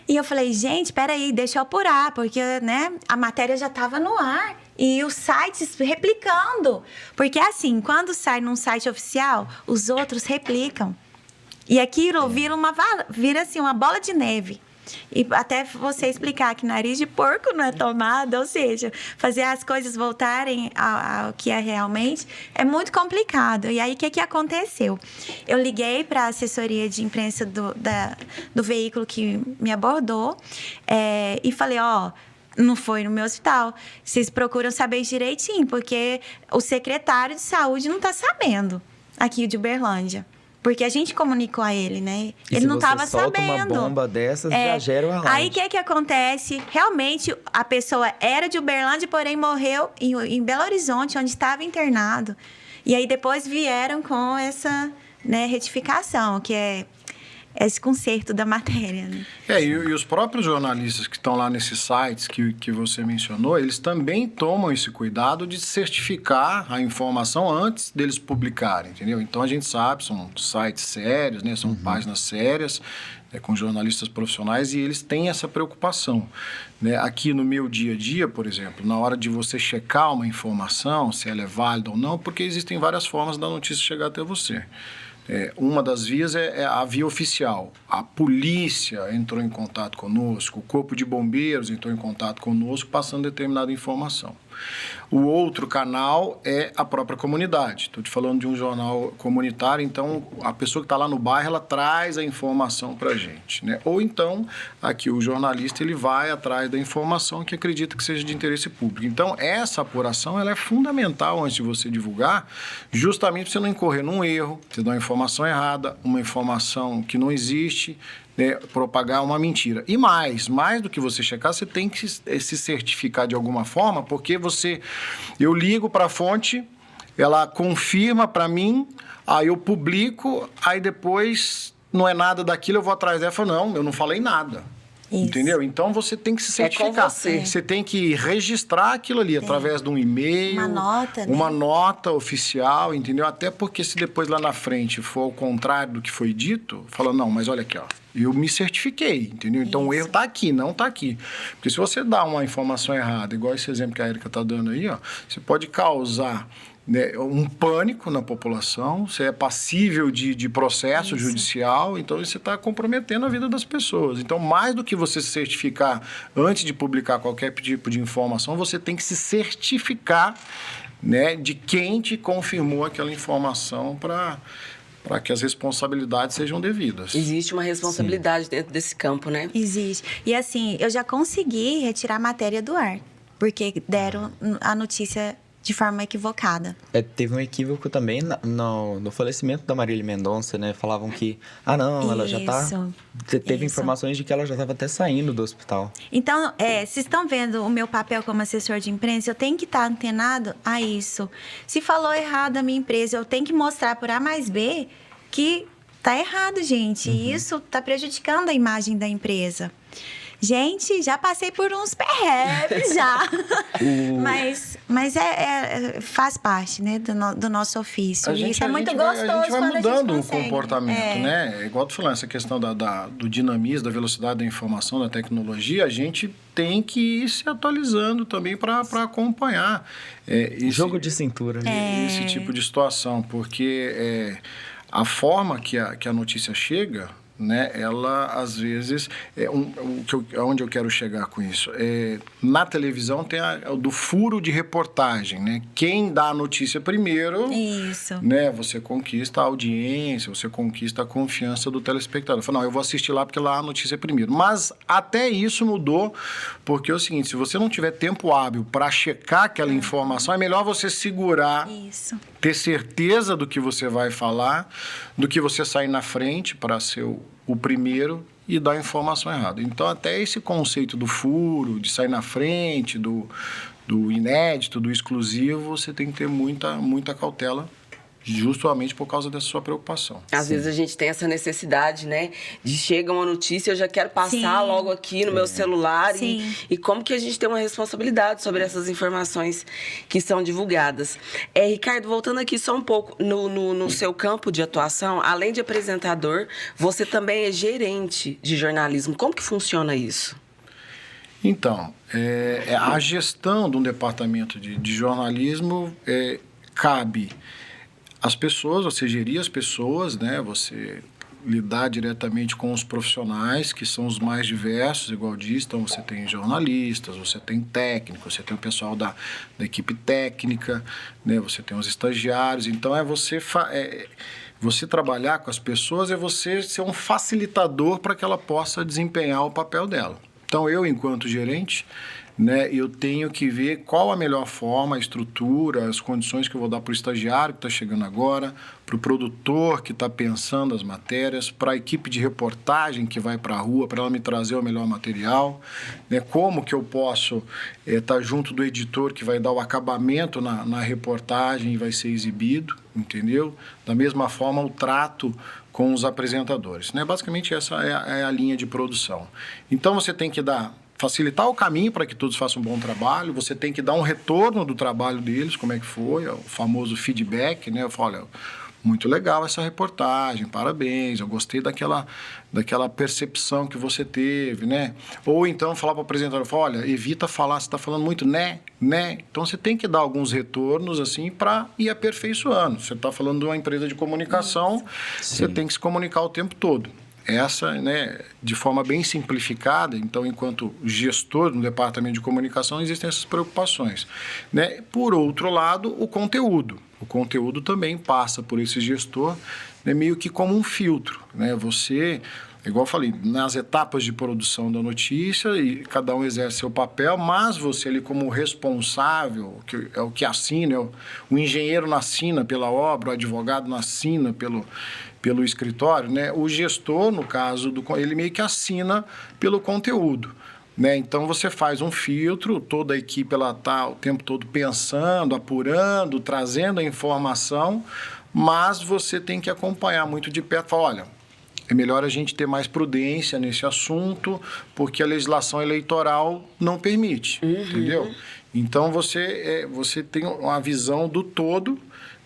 E eu falei, gente, peraí, deixa eu apurar, porque, né, a matéria já estava no ar. E os sites replicando. Porque, assim, quando sai num site oficial, os outros replicam. E aquilo vira assim, uma bola de neve. E até você explicar que nariz de porco não é tomada, ou seja, fazer as coisas voltarem ao que é realmente, é muito complicado. E aí, o que aconteceu? Eu liguei para a assessoria de imprensa do veículo que me abordou e falei, não foi no meu hospital. Vocês procuram saber direitinho, porque o secretário de saúde não está sabendo aqui de Uberlândia. Porque a gente comunicou a ele, né? E ele se não você estava solta sabendo. uma bomba dessas, já gera um alarme. Aí o que acontece? Realmente, a pessoa era de Uberlândia, porém morreu em Belo Horizonte, onde estava internado. E aí depois vieram com essa, né, retificação, que é esse conserto da matéria, né? E os próprios jornalistas que estão lá nesses sites que você mencionou, eles também tomam esse cuidado de certificar a informação antes deles publicarem, entendeu? Então, a gente sabe, são sites sérios, né? São páginas sérias, com jornalistas profissionais, e eles têm essa preocupação, né? Aqui no meu dia a dia, por exemplo, na hora de você checar uma informação, se ela é válida ou não, porque existem várias formas da notícia chegar até você. Uma das vias é a via oficial. A polícia entrou em contato conosco, o corpo de bombeiros entrou em contato conosco, passando determinada informação. O outro canal é a própria comunidade. Estou te falando de um jornal comunitário, então a pessoa que está lá no bairro, ela traz a informação para a gente, né? Ou então, aqui o jornalista, ele vai atrás da informação que acredita que seja de interesse público. Então, essa apuração, ela é fundamental antes de você divulgar, justamente para você não incorrer num erro, você dar uma informação errada, uma informação que não existe, né, propagar uma mentira. E mais do que você checar, você tem que se certificar de alguma forma, porque eu ligo para a fonte, ela confirma para mim, aí eu publico, aí depois não é nada daquilo, eu vou atrás dela e falo, não, eu não falei nada. Isso. Entendeu? Então, você tem que se certificar. Você tem que registrar aquilo ali através de um e-mail. Uma nota, né? Uma nota oficial, entendeu? Até porque se depois lá na frente for ao contrário do que foi dito, fala, não, mas olha aqui, ó, eu me certifiquei, entendeu? Então, o erro está aqui, não está aqui. Porque se você dá uma informação errada, igual esse exemplo que a Érica está dando aí, ó, você pode causar, né, um pânico na população, você é passível de processo judicial, então você está comprometendo a vida das pessoas. Então, mais do que você se certificar antes de publicar qualquer tipo de informação, você tem que se certificar, né, de quem te confirmou aquela informação para que as responsabilidades sejam devidas. Existe uma responsabilidade dentro desse campo, né? Existe. E assim, eu já consegui retirar a matéria do ar, porque deram a notícia de forma equivocada. Teve um equívoco também no falecimento da Marília Mendonça, né? Falavam que, ela já tá... Teve informações de que ela já estava até saindo do hospital. Então, vocês estão vendo o meu papel como assessor de imprensa, eu tenho que estar antenado a isso. Se falou errado a minha empresa, eu tenho que mostrar por A mais B que tá errado, gente. E isso tá prejudicando a imagem da empresa. Gente, já passei por uns perrebes já. Mas faz parte, né, do nosso ofício. Isso é muito gostoso. A gente vai mudando o consegue, comportamento, né? Igual tu falando, essa questão do dinamismo, da velocidade da informação, da tecnologia, a gente tem que ir se atualizando também para acompanhar. Jogo de cintura. Esse tipo de situação, porque a forma que a notícia chega, né, ela às vezes onde eu quero chegar com isso na televisão tem o do furo de reportagem, né? Quem dá a notícia primeiro, isso, né, você conquista a audiência, você conquista a confiança do telespectador. Fala, não, eu vou assistir lá porque lá a notícia é primeiro. Mas até isso mudou, porque é o seguinte, se você não tiver tempo hábil para checar aquela informação, é melhor você segurar, ter certeza do que você vai falar, do que você sair na frente para ser o primeiro e dar a informação errada. Então, até esse conceito do furo, de sair na frente, do inédito, do exclusivo, você tem que ter muita cautela, justamente por causa dessa sua preocupação. Às vezes a gente tem essa necessidade, né? De chega uma notícia, eu já quero passar logo aqui no meu celular. E como que a gente tem uma responsabilidade sobre essas informações que são divulgadas. Ricardo, voltando aqui só um pouco no seu campo de atuação, além de apresentador, você também é gerente de jornalismo. Como que funciona isso? Então, a gestão de um departamento de jornalismo cabe as pessoas, você gerir as pessoas, né? Você lidar diretamente com os profissionais, que são os mais diversos, igual diz. Então, você tem jornalistas, você tem técnicos, você tem o pessoal da equipe técnica, né? Você tem os estagiários. Então, você trabalhar com as pessoas, é você ser um facilitador para que ela possa desempenhar o papel dela. Então, eu, enquanto gerente, né, eu tenho que ver qual a melhor forma, a estrutura, as condições que eu vou dar para o estagiário que está chegando agora, para o produtor que está pensando as matérias, para a equipe de reportagem que vai para a rua, para ela me trazer o melhor material, né, como que eu posso estar junto do editor que vai dar o acabamento na reportagem e vai ser exibido, entendeu? Da mesma forma, o trato com os apresentadores, né? Basicamente, essa é a linha de produção. Então, você tem que facilitar o caminho para que todos façam um bom trabalho, você tem que dar um retorno do trabalho deles, como é que foi, o famoso feedback, né? Eu falo, olha, muito legal essa reportagem, parabéns, eu gostei daquela percepção que você teve, né? Ou então falar para o apresentador, olha, evita falar, você está falando muito né. Então você tem que dar alguns retornos assim para ir aperfeiçoando. Você está falando de uma empresa de comunicação, você tem que se comunicar o tempo todo. Essa, né, de forma bem simplificada, então, enquanto gestor no departamento de comunicação, existem essas preocupações, né? Por outro lado, o conteúdo. O conteúdo também passa por esse gestor, né, meio que como um filtro, né? Você, igual eu falei, nas etapas de produção da notícia, e cada um exerce seu papel, mas você ali como responsável, que é o que assina, o engenheiro não assina pela obra, o advogado não assina pelo escritório, né? O gestor, no caso, ele meio que assina pelo conteúdo, né? Então, você faz um filtro, toda a equipe está o tempo todo pensando, apurando, trazendo a informação, mas você tem que acompanhar muito de perto, falar, olha, é melhor a gente ter mais prudência nesse assunto, porque a legislação eleitoral não permite, entendeu? Então, você tem uma visão do todo,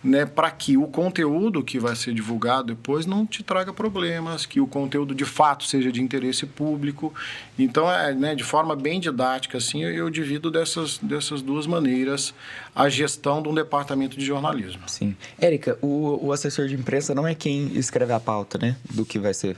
né, para que o conteúdo que vai ser divulgado depois não te traga problemas, que o conteúdo de fato seja de interesse público. Então, né, de forma bem didática, assim, eu divido dessas duas maneiras a gestão de um departamento de jornalismo. Sim. Érica, o assessor de imprensa não é quem escreve a pauta, né, do que vai ser,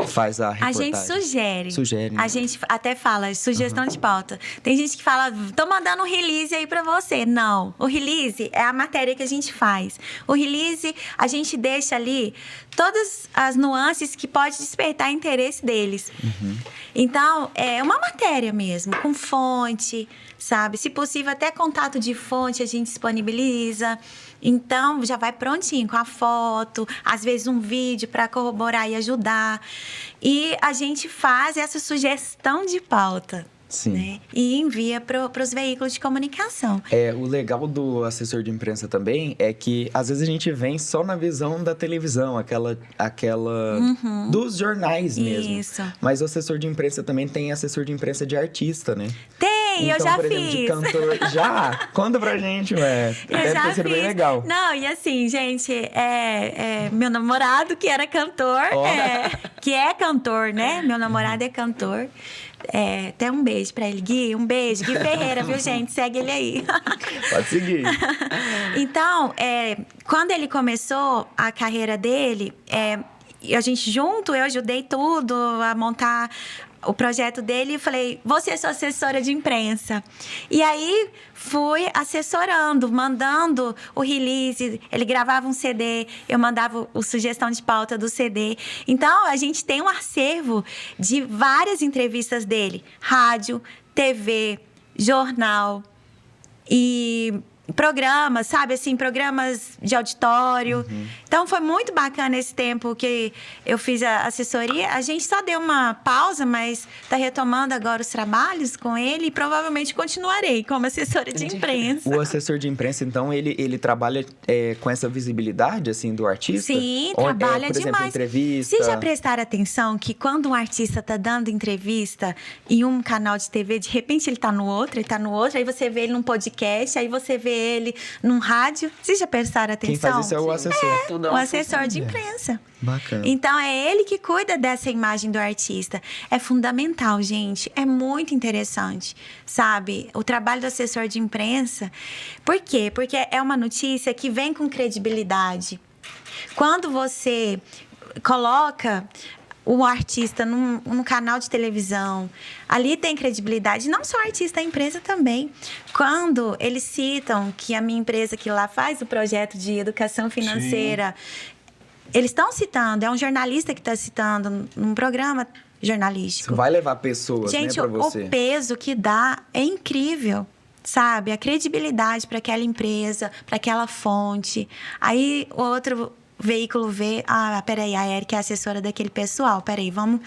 faz a reportagem. A gente sugere. Né? A gente até fala sugestão de pauta. Tem gente que fala, tô mandando um release aí pra você. Não, o release é a matéria que a gente faz. O release, a gente deixa ali todas as nuances que pode despertar interesse deles. Então, é uma matéria mesmo, com fonte, sabe? Se possível, até contato de fonte a gente disponibiliza. Então, já vai prontinho, com a foto, às vezes um vídeo para corroborar e ajudar. E a gente faz essa sugestão de pauta. Sim. Né? E envia para os veículos de comunicação. O legal do assessor de imprensa também é que, às vezes, a gente vem só na visão da televisão, aquela dos jornais mesmo. Isso. Mas o assessor de imprensa também tem assessor de imprensa de artista, né? Tem, então, eu já por exemplo, fiz. De cantor. Já? Conta pra gente, ué. Deve ter sido bem legal. Não, e assim, gente, meu namorado, que era cantor, que é cantor, né? Meu namorado é cantor. Até um beijo pra ele, Gui. Um beijo, Gui Ferreira, viu, gente? Segue ele aí. Pode seguir. Então, quando ele começou a carreira dele, a gente junto, eu ajudei tudo a montar o projeto dele e falei, você é sua assessora de imprensa. E aí, fui assessorando, mandando o release, ele gravava um CD, eu mandava a sugestão de pauta do CD. Então, a gente tem um acervo de várias entrevistas dele, rádio, TV, jornal e programas, sabe, assim, programas de auditório. Então, foi muito bacana esse tempo que eu fiz a assessoria. A gente só deu uma pausa, mas está retomando agora os trabalhos com ele e provavelmente continuarei como assessora de imprensa. O assessor de imprensa, então, ele trabalha com essa visibilidade, assim, do artista? Sim, trabalha por exemplo, demais. Entrevista. Vocês já prestaram atenção que quando um artista está dando entrevista em um canal de TV, de repente ele está no outro, aí você vê ele num podcast, aí você vê ele num rádio. Vocês já prestaram atenção? Quem faz isso é o assessor. O assessor de imprensa. Bacana. Então, é ele que cuida dessa imagem do artista. É fundamental, gente. É muito interessante, sabe? O trabalho do assessor de imprensa. Por quê? Porque é uma notícia que vem com credibilidade. Quando você coloca o artista num canal de televisão, ali tem credibilidade. Não só o artista, a imprensa também. Quando eles citam que a minha empresa que lá faz o projeto de educação financeira, eles estão citando, é um jornalista que está citando num programa jornalístico. Vai levar pessoas, Gente, né, pra você. o peso que dá é incrível, sabe? A credibilidade para aquela empresa, para aquela fonte. Aí o outro veículo vê, peraí, a Érica é assessora daquele pessoal, peraí, vamos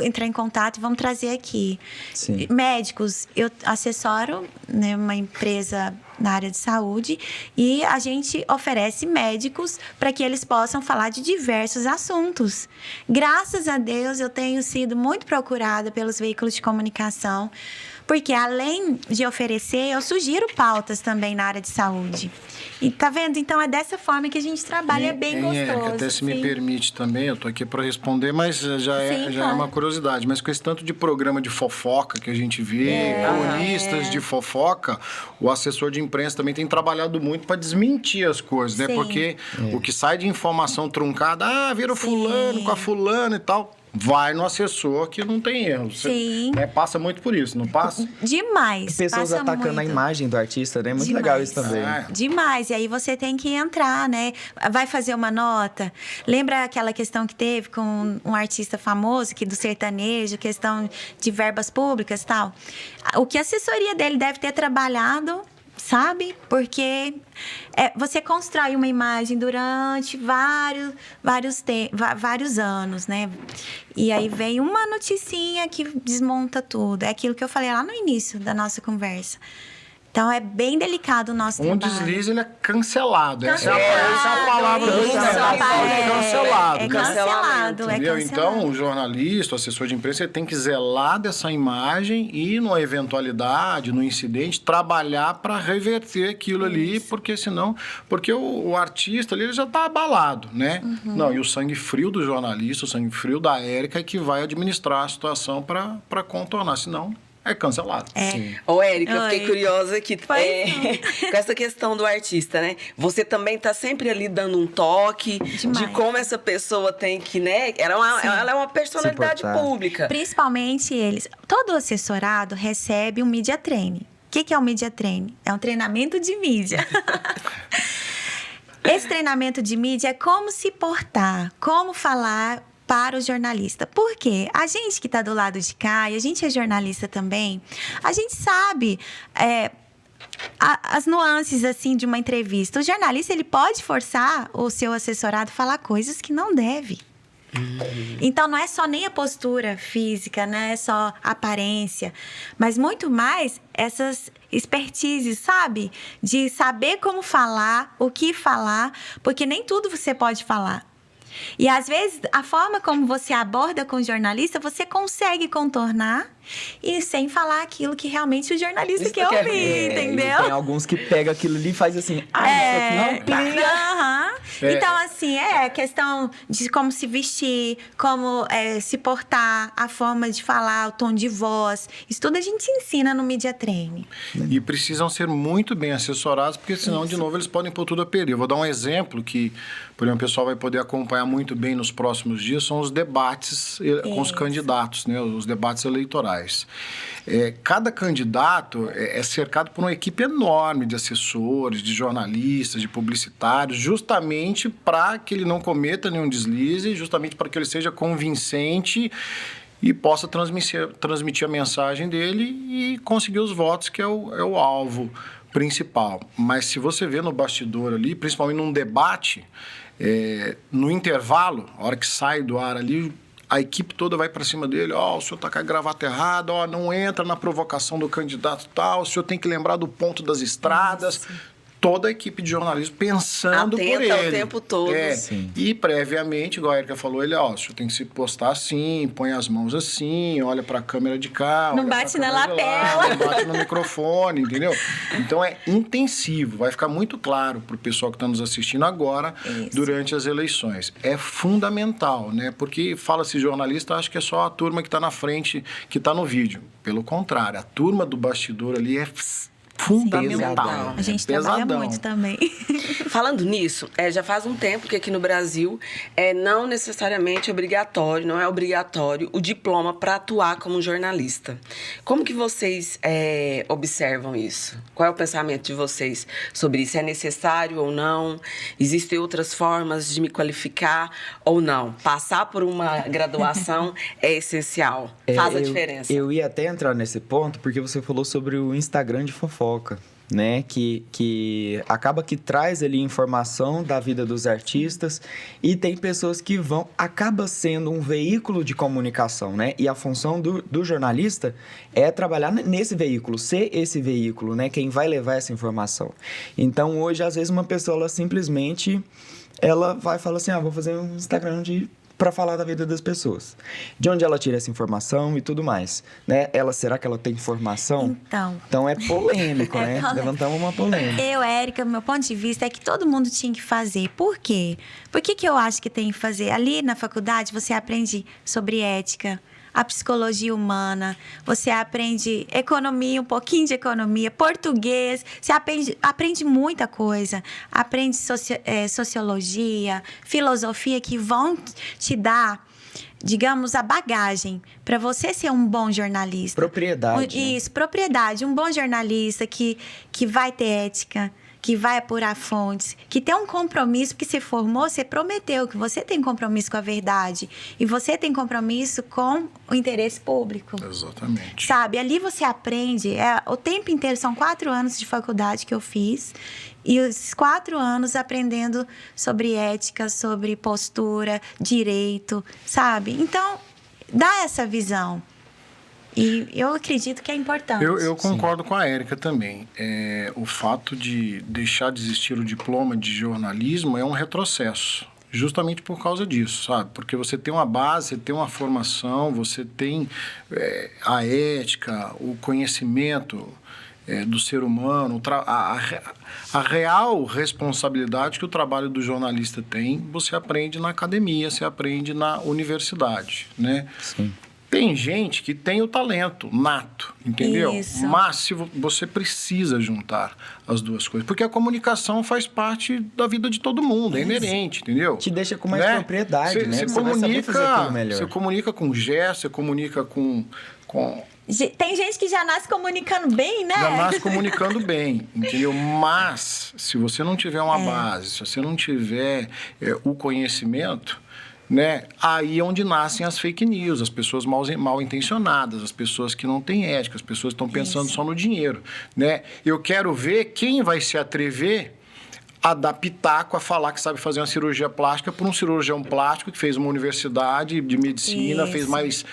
entrar em contato e vamos trazer aqui. Sim. Médicos, eu assessoro, né, uma empresa na área de saúde e a gente oferece médicos para que eles possam falar de diversos assuntos. Graças a Deus, eu tenho sido muito procurada pelos veículos de comunicação, porque além de oferecer, eu sugiro pautas também na área de saúde. E tá vendo? Então é dessa forma que a gente trabalha, é bem gostoso. Até se me sim. permite também, eu tô aqui para responder, mas já é uma curiosidade. Mas com esse tanto de programa de fofoca que a gente vê, cronistas de fofoca, o assessor de imprensa também tem trabalhado muito para desmentir as coisas, né? Sim. Porque o que sai de informação truncada, vira o fulano com a fulana e tal, vai no assessor que não tem erro. Sim. Né? Passa muito por isso, não passa? Demais. Pessoas passa atacando muito. a imagem do artista, né? Muito Demais. legal isso também. Demais. E aí você tem que entrar, né? Vai fazer uma nota. Lembra aquela questão que teve com um artista famoso, que do sertanejo, questão de verbas públicas e tal? O que a assessoria dele deve ter trabalhado, sabe? Porque você constrói uma imagem durante vários anos, né? E aí vem uma noticinha que desmonta tudo. É aquilo que eu falei lá no início da nossa conversa. Então, é bem delicado o nosso trabalho. Deslize, ele é cancelado. Essa é a palavra do cancelado. É cancelado. Entendeu? Então, o jornalista, o assessor de imprensa, ele tem que zelar dessa imagem e, numa eventualidade, no incidente, trabalhar para reverter aquilo ali, porque senão... Porque o artista ali, ele já está abalado, né? Não, e o sangue frio do jornalista, o sangue frio da Érica é que vai administrar a situação para contornar, senão... É cancelado. Ô, Érica, eu fiquei Oi. curiosa aqui com essa questão do artista, né? Você também tá sempre ali dando um toque de como essa pessoa tem que, né? Ela é uma personalidade pública. Principalmente eles. Todo assessorado recebe um media training. O que é o media training? É um treinamento de mídia. Esse treinamento de mídia é como se portar, como falar para o jornalista. Por quê? A gente que está do lado de cá, e a gente é jornalista também, a gente sabe as nuances assim de uma entrevista. O jornalista, ele pode forçar o seu assessorado a falar coisas que não deve. Então, não é só nem a postura física, não é só a aparência, mas muito mais essas expertises, sabe? De saber como falar, o que falar, porque nem tudo você pode falar. E, às vezes, a forma como você aborda com o jornalista, você consegue contornar e sem falar aquilo que realmente o jornalista quer ouvir, entendeu? Tem alguns que pegam aquilo ali e faz assim, isso aqui não tá. Então, assim, questão de como se vestir, como se portar, a forma de falar, o tom de voz. Isso tudo a gente ensina no Media Training. E precisam ser muito bem assessorados, porque senão, de novo, eles podem pôr tudo a perder. Eu vou dar um exemplo que, por exemplo, o pessoal vai poder acompanhar muito bem nos próximos dias, são os debates com os candidatos, né? Os debates eleitorais. Cada candidato é cercado por uma equipe enorme de assessores, de jornalistas, de publicitários, justamente para que ele não cometa nenhum deslize, justamente para que ele seja convincente e possa transmitir a mensagem dele e conseguir os votos, que é o alvo principal. Mas se você vê no bastidor ali, principalmente num debate, no intervalo, a hora que sai do ar ali, a equipe toda vai para cima dele, o senhor está com a gravata errada, não entra na provocação do candidato tal, o senhor tem que lembrar do ponto das estradas. Isso. Toda a equipe de jornalismo pensando por ele. Atenta o tempo todo. E previamente, igual a Érica falou, ele, o senhor tem que se postar assim, põe as mãos assim, olha para a câmera de cá. Não bate na lapela. Não bate no microfone, entendeu? Então é intensivo, vai ficar muito claro para o pessoal que está nos assistindo agora, durante as eleições. É fundamental, né? Porque fala-se jornalista, acho que é só a turma que está na frente, que está no vídeo. Pelo contrário, a turma do bastidor ali é fundamental. A gente trabalha muito também. Falando nisso, já faz um tempo que aqui no Brasil não necessariamente obrigatório, não é obrigatório o diploma para atuar como jornalista. Como que vocês observam isso? Qual é o pensamento de vocês sobre isso? É necessário ou não? Existem outras formas de me qualificar ou não? Passar por uma graduação é essencial, faz a diferença. Eu ia até entrar nesse ponto porque você falou sobre o Instagram de fofoca, né? Que acaba que traz ali informação da vida dos artistas e tem pessoas que acaba sendo um veículo de comunicação, né? E a função do jornalista é trabalhar nesse veículo, ser esse veículo, né? Quem vai levar essa informação. Então, hoje, às vezes, uma pessoa, ela simplesmente, ela vai falar assim, vou fazer um Instagram para falar da vida das pessoas. De onde ela tira essa informação e tudo mais, né? Será que ela tem informação? Então é polêmico, né? Levantamos uma polêmica. Érica, meu ponto de vista é que todo mundo tinha que fazer. Por quê? Por que eu acho que tem que fazer? Ali na faculdade você aprende sobre ética, a psicologia humana, você aprende economia, um pouquinho de economia, português, você aprende muita coisa, aprende sociologia, filosofia, que vão te dar, digamos, a bagagem para você ser um bom jornalista. Propriedade. Isso, propriedade. Um bom jornalista que vai ter ética, que vai apurar fontes, que tem um compromisso, porque você formou, você prometeu que você tem compromisso com a verdade e você tem compromisso com o interesse público. Exatamente. Sabe, ali você aprende, o tempo inteiro, são 4 anos de faculdade que eu fiz, e os 4 anos aprendendo sobre ética, sobre postura, direito, sabe? Então, dá essa visão. E eu acredito que é importante. Eu concordo com a Érica também. O fato de deixar de existir o diploma de jornalismo é um retrocesso. Justamente por causa disso, sabe? Porque você tem uma base, você tem uma formação, você tem a ética, o conhecimento do ser humano, a real responsabilidade que o trabalho do jornalista tem, você aprende na academia, você aprende na universidade, né? Sim. Tem gente que tem o talento nato, entendeu? Isso. Mas se você precisa juntar as duas coisas. Porque a comunicação faz parte da vida de todo mundo, é inerente, entendeu? Te deixa com mais propriedade, né? Você vai saber fazer aquilo melhor. Você comunica com gesto, você comunica com... Tem gente que já nasce comunicando bem, né? Já nasce comunicando bem, entendeu? Mas, se você não tiver uma base, se você não tiver o conhecimento... né? Aí é onde nascem as fake news, as pessoas mal intencionadas, as pessoas que não têm ética, as pessoas que estão pensando só no dinheiro, né? Eu quero ver quem vai se atrever a dar pitaco, a falar que sabe fazer uma cirurgia plástica por um cirurgião plástico que fez uma universidade de medicina, fez mais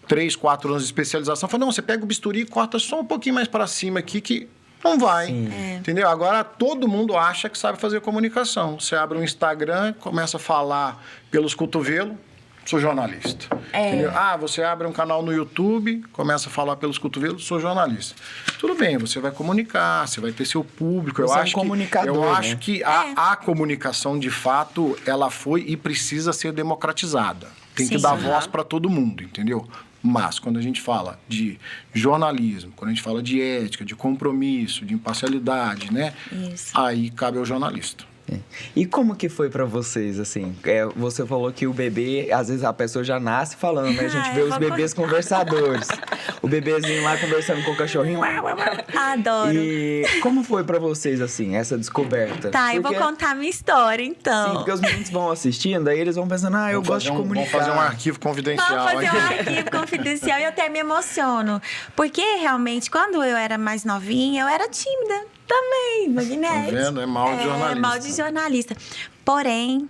3, 4 anos de especialização. Fala, não, você pega o bisturi e corta só um pouquinho mais para cima aqui que... não vai, entendeu? Agora, todo mundo acha que sabe fazer comunicação. Você abre um Instagram, começa a falar pelos cotovelos, sou jornalista. Entendeu? Você abre um canal no YouTube, começa a falar pelos cotovelos, sou jornalista. Tudo bem, você vai comunicar, você vai ter seu público. Você é um comunicador, eu acho que a comunicação, de fato, ela foi e precisa ser democratizada. Tem que dar voz para todo mundo, entendeu? Mas, quando a gente fala de jornalismo, quando a gente fala de ética, de compromisso, de imparcialidade, né? Isso. Aí cabe ao jornalista. E como que foi pra vocês, assim? Você falou que o bebê, às vezes a pessoa já nasce falando, né? A gente vê os bebês conversadores. O bebezinho lá conversando com o cachorrinho. Adoro. E como foi pra vocês, assim, essa descoberta? Tá, eu vou contar a minha história, então. Sim, porque os meninos vão assistindo, aí eles vão pensando, eu gosto de comunicar. Vamos fazer um arquivo confidencial. Vamos fazer um arquivo confidencial e eu até me emociono. Porque, realmente, quando eu era mais novinha, eu era tímida. Também, Magnete. Tá vendo? É mal de jornalista. É mal de jornalista. Porém,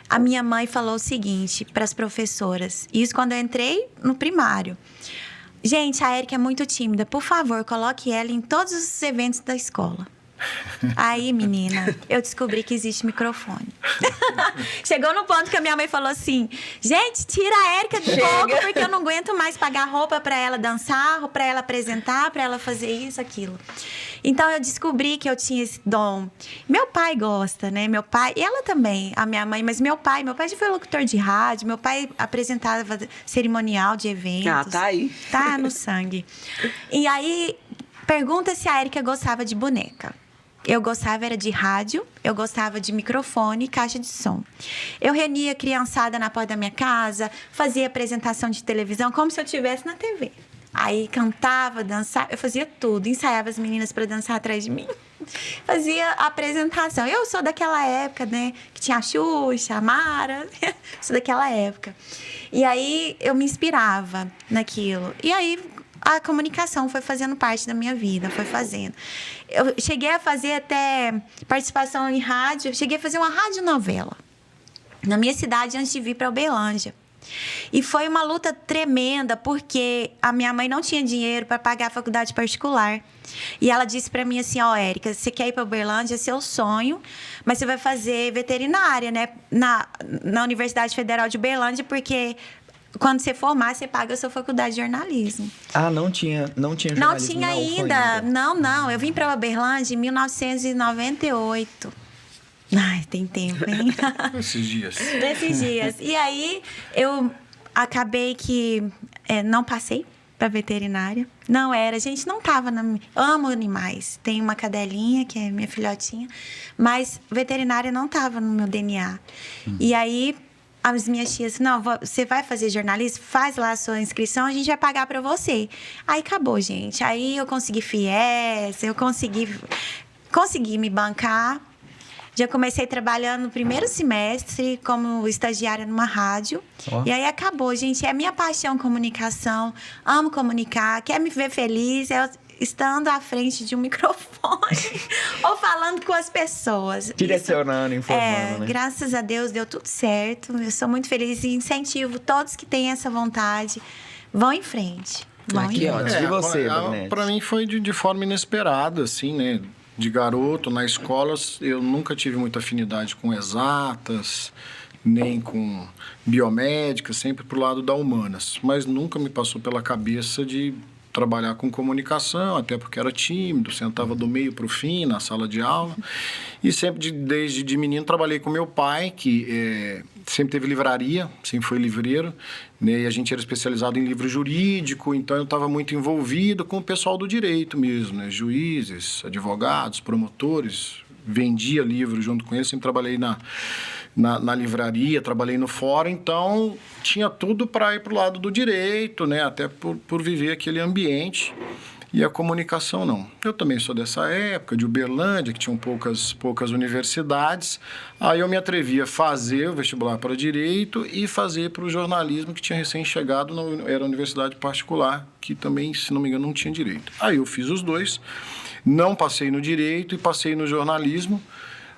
a minha mãe falou o seguinte para as professoras. Isso quando eu entrei no primário. Gente, a Érica é muito tímida. Por favor, coloque ela em todos os eventos da escola. Aí, menina, eu descobri que existe microfone. Chegou no ponto que a minha mãe falou assim: gente, tira a Érica do fogo, porque eu não aguento mais pagar roupa pra ela dançar, pra ela apresentar, pra ela fazer isso, aquilo. Então, eu descobri que eu tinha esse dom. Meu pai gosta, né? Meu pai, e ela também, a minha mãe, mas meu pai já foi locutor de rádio, meu pai apresentava cerimonial de eventos. Tá aí. Tá no sangue. E aí, Pergunta se a Érica gostava de boneca. Eu gostava era de rádio, eu gostava de microfone e caixa de som. Eu reunia a criançada na porta da minha casa, fazia apresentação de televisão como se eu estivesse na TV. Aí cantava, dançava, eu fazia tudo. Ensaiava as meninas para dançar atrás de mim. Fazia a apresentação. Eu sou daquela época, né? Que tinha a Xuxa, a Mara. Sou daquela época. E aí eu me inspirava naquilo. E aí a comunicação foi fazendo parte da minha vida, foi fazendo. Eu cheguei a fazer até participação em rádio, cheguei a fazer uma radionovela na minha cidade antes de vir para Uberlândia. E foi uma luta tremenda, porque a minha mãe não tinha dinheiro para pagar a faculdade particular. E ela disse para mim assim, Érica, você quer ir para Uberlândia, é seu sonho, mas você vai fazer veterinária, né, na Universidade Federal de Uberlândia, porque quando você formar, você paga a sua faculdade de jornalismo. Não tinha jornalismo. Não tinha ainda. Não. Eu vim para Uberlândia em 1998. Ai, tem tempo, hein? Esses dias. Nesses dias. E aí, eu acabei que não passei para veterinária. Não era. Gente, não tava na... Amo animais. Tenho uma cadelinha, que é minha filhotinha. Mas veterinária não tava no meu DNA. E aí, as minhas tias, não, você vai fazer jornalismo? Faz lá a sua inscrição, a gente vai pagar para você. Aí acabou, gente. Aí eu consegui FIES, eu consegui me bancar. Já comecei trabalhando no primeiro semestre como estagiária numa rádio. E aí acabou, gente. É a minha paixão comunicação. Amo comunicar. Quer me ver feliz? Estando à frente de um microfone ou falando com as pessoas. Direcionando, informando, né? Graças a Deus deu tudo certo. Eu sou muito feliz e incentivo todos que têm essa vontade. Vão em frente. Que ótimo. E você, Brunetti? Para mim foi de forma inesperada, assim, né? De garoto, na escola, eu nunca tive muita afinidade com exatas, nem com biomédica, sempre pro lado da humanas. Mas nunca me passou pela cabeça de trabalhar com comunicação, até porque era tímido, sentava do meio para o fim na sala de aula. E sempre, desde de menino, trabalhei com meu pai, que sempre teve livraria, sempre foi livreiro, né? E a gente era especializado em livro jurídico, então eu estava muito envolvido com o pessoal do direito mesmo, né? Juízes, advogados, promotores, vendia livro junto com eles, sempre trabalhei na livraria, trabalhei no fórum, então tinha tudo para ir para o lado do direito, né? Até por viver aquele ambiente. E a comunicação não. Eu também sou dessa época, de Uberlândia, que tinham poucas universidades. Aí eu me atrevi a fazer o vestibular para Direito e fazer para o jornalismo, que tinha recém-chegado, era universidade particular, que também, se não me engano, não tinha Direito. Aí eu fiz os dois, não passei no Direito e passei no jornalismo.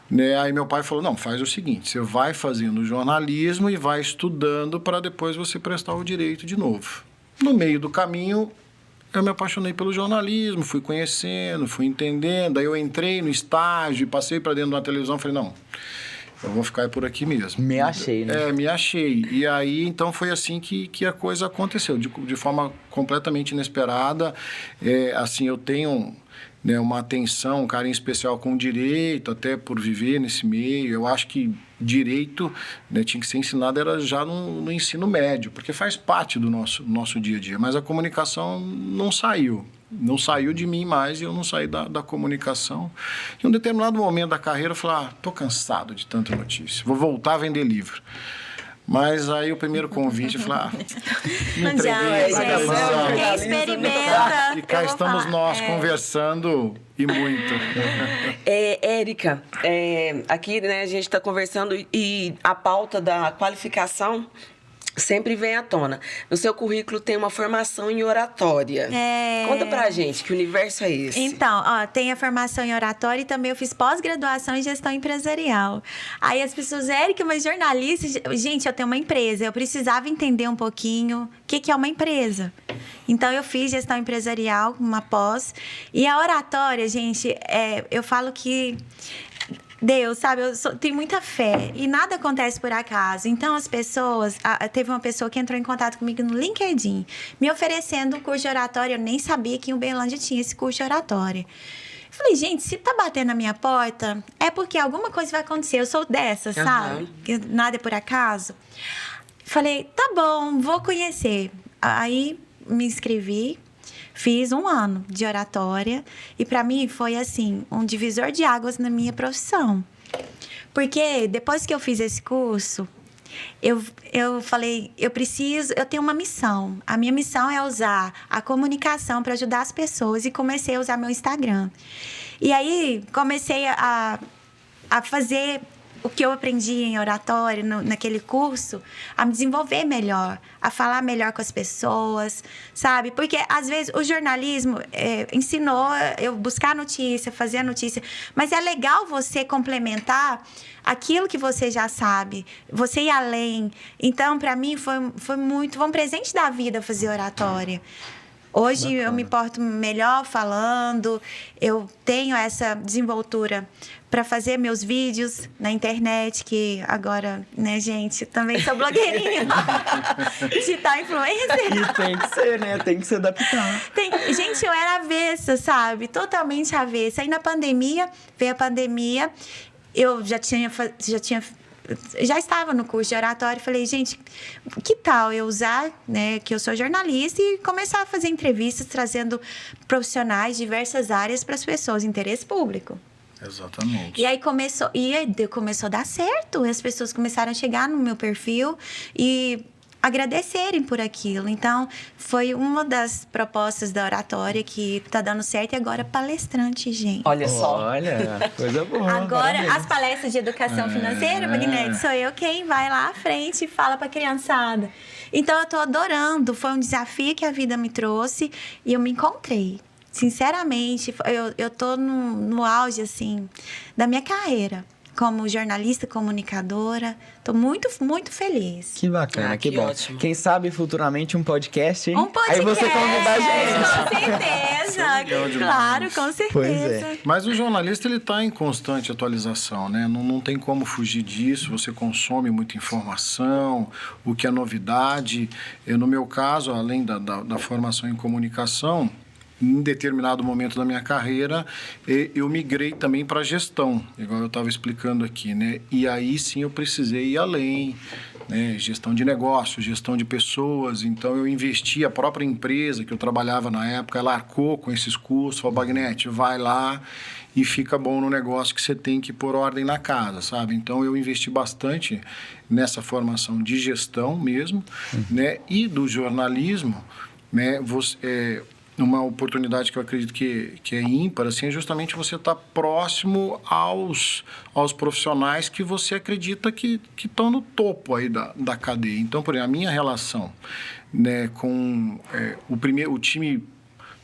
Né? Aí meu pai falou, não, faz o seguinte, você vai fazendo jornalismo e vai estudando para depois você prestar o Direito de novo. No meio do caminho, eu me apaixonei pelo jornalismo, fui conhecendo, fui entendendo, aí eu entrei no estágio, passei para dentro de uma televisão, falei, não, eu vou ficar por aqui mesmo. Me achei, né? Me achei. E aí, então, foi assim que a coisa aconteceu, de forma completamente inesperada. Assim, eu tenho... né, uma atenção, um carinho especial com o direito, até por viver nesse meio. Eu acho que direito, né, tinha que ser ensinado era já no ensino médio, porque faz parte do nosso dia a dia. Mas a comunicação não saiu de mim mais e eu não saí da comunicação. Em um determinado momento da carreira, eu falei, tô cansado de tanta notícia, vou voltar a vender livro. Mas aí o primeiro convite, eu falei, me entreguei. Experimenta. E cá estamos nós conversando e muito. Érica, aqui, né, a gente está conversando e a pauta da qualificação sempre vem à tona. No seu currículo tem uma formação em oratória. Conta pra gente, que universo é esse? Então, tem a formação em oratória e também eu fiz pós-graduação em gestão empresarial. Aí as pessoas, Érica, mas jornalista... Gente, eu tenho uma empresa, eu precisava entender um pouquinho o que é uma empresa. Então, eu fiz gestão empresarial, uma pós. E a oratória, gente, eu falo que... Deus, sabe, tenho muita fé e nada acontece por acaso. Então, as pessoas... teve uma pessoa que entrou em contato comigo no LinkedIn, me oferecendo um curso de oratória. Eu nem sabia que em Uberlândia tinha esse curso de oratória. Eu falei, gente, se tá batendo na minha porta, é porque alguma coisa vai acontecer. Eu sou dessa, sabe? Que nada é por acaso. Falei, tá bom, vou conhecer. Aí, me inscrevi. Fiz 1 ano de oratória e para mim foi assim, um divisor de águas na minha profissão. Porque depois que eu fiz esse curso, eu falei, eu tenho uma missão. A minha missão é usar a comunicação para ajudar as pessoas e comecei a usar meu Instagram. E aí comecei a fazer o que eu aprendi em oratória, naquele curso, a me desenvolver melhor, a falar melhor com as pessoas, sabe? Porque, às vezes, o jornalismo ensinou eu buscar notícia, fazer a notícia, mas é legal você complementar aquilo que você já sabe, você ir além. Então, para mim, foi um presente da vida fazer oratória. Hoje eu me porto melhor falando, eu tenho essa desenvoltura para fazer meus vídeos na internet, que agora, né, gente, também sou blogueirinha, digital influencer. E tem que ser, né? Tem que se adaptar. Gente, eu era avessa, sabe? Totalmente avessa. Aí na pandemia, veio a pandemia, eu já estava no curso de oratória e falei, gente, que tal eu usar, né, que eu sou jornalista e começar a fazer entrevistas trazendo profissionais de diversas áreas para as pessoas, interesse público. Exatamente. E aí começou a dar certo, as pessoas começaram a chegar no meu perfil e agradecerem por aquilo. Então, foi uma das propostas da oratória que tá dando certo e agora palestrante, gente. Olha só. Olha, coisa boa. Agora, parabéns. as palestras de educação financeira, Magnete, sou eu quem vai lá à frente e fala pra criançada. Então, eu tô adorando. Foi um desafio que a vida me trouxe e eu me encontrei. Sinceramente, eu tô no auge, assim, da minha carreira. Como jornalista, comunicadora. Tô muito, muito feliz. Que bacana, que bom. Ótimo. Quem sabe futuramente um podcast, hein? Um podcast! Aí você convida a gente. Com certeza! Legal demais. Claro, com certeza. Pois é. Mas o jornalista, ele está em constante atualização, né? Não tem como fugir disso, você consome muita informação, o que é novidade. No meu caso, além da formação em comunicação, em determinado momento da minha carreira, eu migrei também para gestão, igual eu estava explicando aqui, né? E aí sim eu precisei ir além, né? Gestão de negócios, gestão de pessoas. Então eu investi, a própria empresa que eu trabalhava na época, ela arcou com esses cursos, falou, Magnete, vai lá e fica bom no negócio que você tem que pôr ordem na casa, sabe? Então eu investi bastante nessa formação de gestão mesmo, né? E do jornalismo, né? Uma oportunidade que eu acredito que é ímpar, assim, é justamente você estar próximo aos profissionais que você acredita que estão no topo aí da cadeia. Então, por exemplo, a minha relação, né, com o time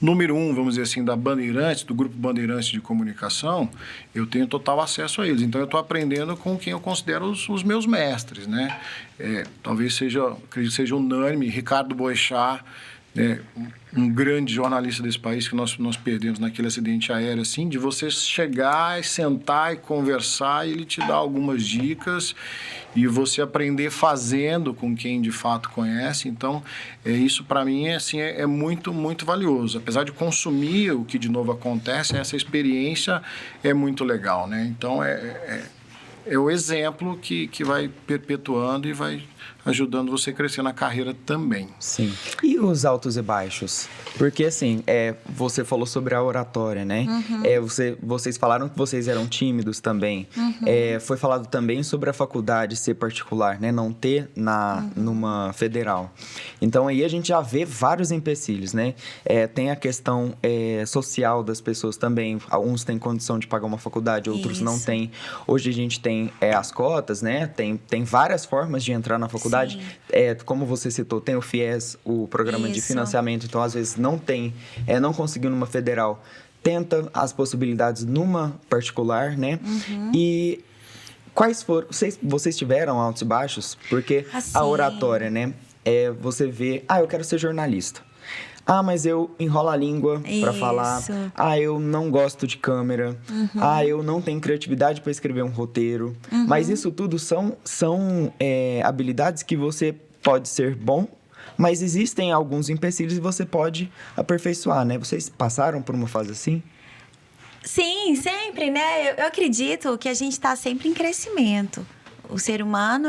número 1, vamos dizer assim, da Bandeirantes, do Grupo Bandeirantes de Comunicação, eu tenho total acesso a eles. Então, eu estou aprendendo com quem eu considero os meus mestres, né? Talvez acredito que seja unânime, Ricardo Boechat, um grande jornalista desse país que nós perdemos naquele acidente aéreo, assim, de você chegar e sentar e conversar e ele te dar algumas dicas e você aprender fazendo com quem de fato conhece. Então, isso para mim é muito, muito valioso. Apesar de consumir o que de novo acontece, essa experiência é muito legal, né? Então, é o exemplo que vai perpetuando e vai ajudando você a crescer na carreira também. Sim. E os altos e baixos? Porque, assim, você falou sobre a oratória, né? Vocês falaram que vocês eram tímidos também. Foi falado também sobre a faculdade ser particular, né? Não ter numa federal. Então, aí a gente já vê vários empecilhos, né? Tem a questão social das pessoas também. Alguns têm condição de pagar uma faculdade, outros não têm. Hoje a gente tem as cotas, né? Tem várias formas de entrar na faculdade. Como você citou, tem o FIES, o programa de financiamento. Então, às vezes, não conseguiu numa federal. Tenta as possibilidades numa particular, né? E quais foram... Vocês tiveram altos e baixos? Porque assim, a oratória, né? Você vê... eu quero ser jornalista. Mas eu enrolo a língua para falar. Eu não gosto de câmera. Eu não tenho criatividade para escrever um roteiro. Mas isso tudo são habilidades que você pode ser bom, mas existem alguns empecilhos e você pode aperfeiçoar, né? Vocês passaram por uma fase assim? Sim, sempre, né? Eu acredito que a gente está sempre em crescimento. O ser humano,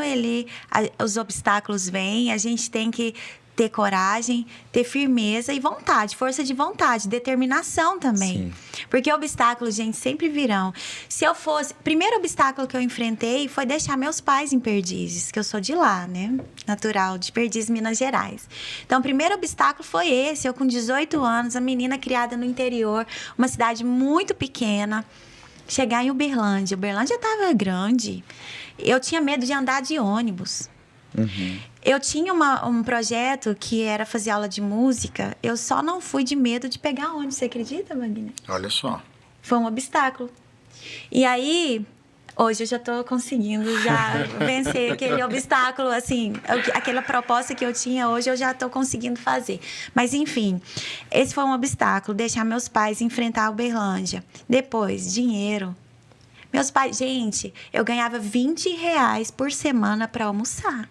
os obstáculos vêm, a gente tem que ter coragem, ter firmeza e vontade, força de vontade, determinação também. Sim. Porque obstáculos, gente, sempre virão. Se eu fosse... Primeiro obstáculo que eu enfrentei foi deixar meus pais em Perdizes, que eu sou de lá, né? Natural, de Perdizes, Minas Gerais. Então, o primeiro obstáculo foi esse. Eu com 18 anos, a menina criada no interior, uma cidade muito pequena, chegar em Uberlândia. Uberlândia estava grande. Eu tinha medo de andar de ônibus. Uhum. Eu tinha um projeto que era fazer aula de música. Eu só não fui de medo de pegar ônibus. Você acredita, Wagner? Olha só. Foi um obstáculo. E aí, hoje eu já estou conseguindo já vencer aquele obstáculo, assim, aquela proposta que eu tinha hoje eu já estou conseguindo fazer. Mas, enfim, esse foi um obstáculo, deixar meus pais enfrentar a Uberlândia. Depois, dinheiro. Meus pais, gente, eu ganhava R$20 por semana para almoçar.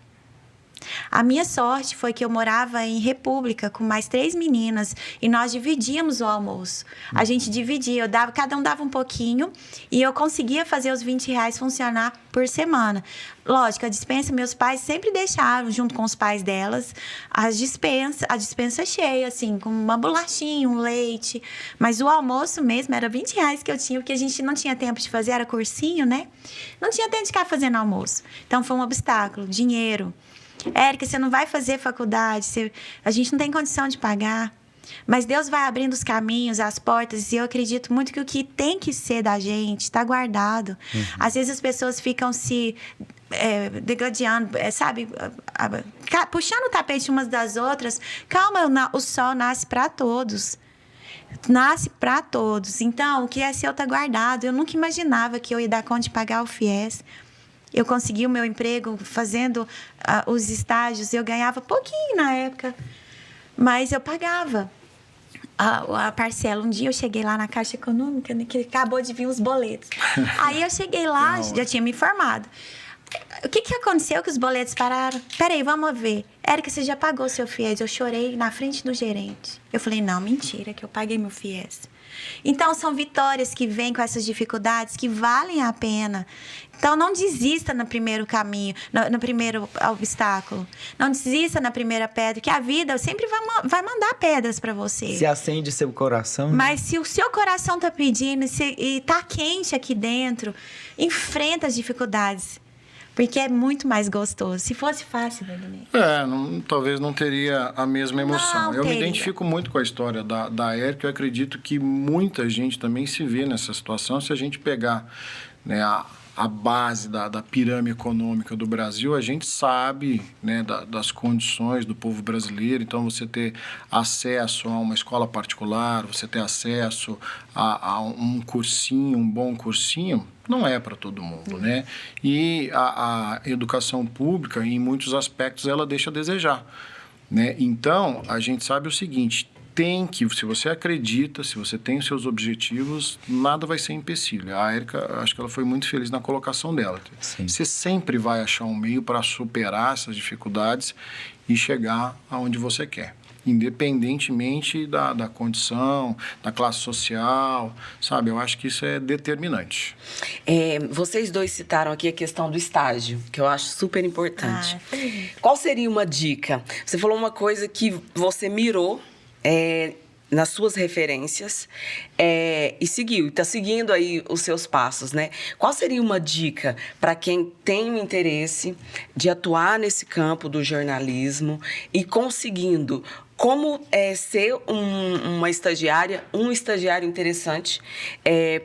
A minha sorte foi que eu morava em República com mais 3 meninas e nós dividíamos o almoço. A gente dividia, cada um dava um pouquinho e eu conseguia fazer os R$20 funcionar por semana. Lógico, a dispensa, meus pais sempre deixaram, junto com os pais delas, a dispensa cheia, assim, com uma bolachinha, um leite. Mas o almoço mesmo era R$20 que eu tinha, porque a gente não tinha tempo de fazer, era cursinho, né? Não tinha tempo de ficar fazendo almoço. Então foi um obstáculo, dinheiro. Érica, você não vai fazer faculdade, a gente não tem condição de pagar. Mas Deus vai abrindo os caminhos, as portas, e eu acredito muito que o que tem que ser da gente está guardado. Uhum. Às vezes as pessoas ficam se degladiando, sabe? Puxando o tapete umas das outras. Calma, o sol nasce para todos. Nasce para todos. Então, o que é seu está guardado. Eu nunca imaginava que eu ia dar conta de pagar o FIES. Eu consegui o meu emprego fazendo os estágios. Eu ganhava pouquinho na época, mas eu pagava a parcela. Um dia eu cheguei lá na Caixa Econômica, né, que acabou de vir os boletos. Aí eu cheguei lá, já tinha me informado. O que aconteceu que os boletos pararam? Peraí, vamos ver. Érica, você já pagou seu FIES? Eu chorei na frente do gerente. Eu falei, não, mentira, que eu paguei meu FIES. Então, são vitórias que vêm com essas dificuldades que valem a pena. Então, não desista no primeiro caminho, no primeiro obstáculo. Não desista na primeira pedra, que a vida sempre vai mandar pedras para você. Se acende seu coração. Mas se o seu coração tá pedindo e tá quente aqui dentro, enfrenta as dificuldades. Porque é muito mais gostoso. Se fosse fácil, Wagner. Talvez não teria a mesma emoção. Eu me teria. identifico muito com a história da Érica. Eu acredito que muita gente também se vê nessa situação. Se a gente pegar, né, a base da pirâmide econômica do Brasil, a gente sabe, né, das condições do povo brasileiro. Então, você ter acesso a uma escola particular, você ter acesso a um cursinho, um bom cursinho, não é para todo mundo, né? E a educação pública, em muitos aspectos, ela deixa a desejar, né? Então, a gente sabe o seguinte, se você acredita, se você tem os seus objetivos, nada vai ser empecilho. A Érica, acho que ela foi muito feliz na colocação dela. Sim. Você sempre vai achar um meio para superar essas dificuldades e chegar aonde você quer. Independentemente da condição, da classe social, sabe? Eu acho que isso é determinante. Vocês dois citaram aqui a questão do estágio, que eu acho super importante. Qual seria uma dica? Você falou uma coisa que você mirou nas suas referências e seguiu, está seguindo aí os seus passos, né? Qual seria uma dica para quem tem o interesse de atuar nesse campo do jornalismo e conseguindo como ser um estagiário interessante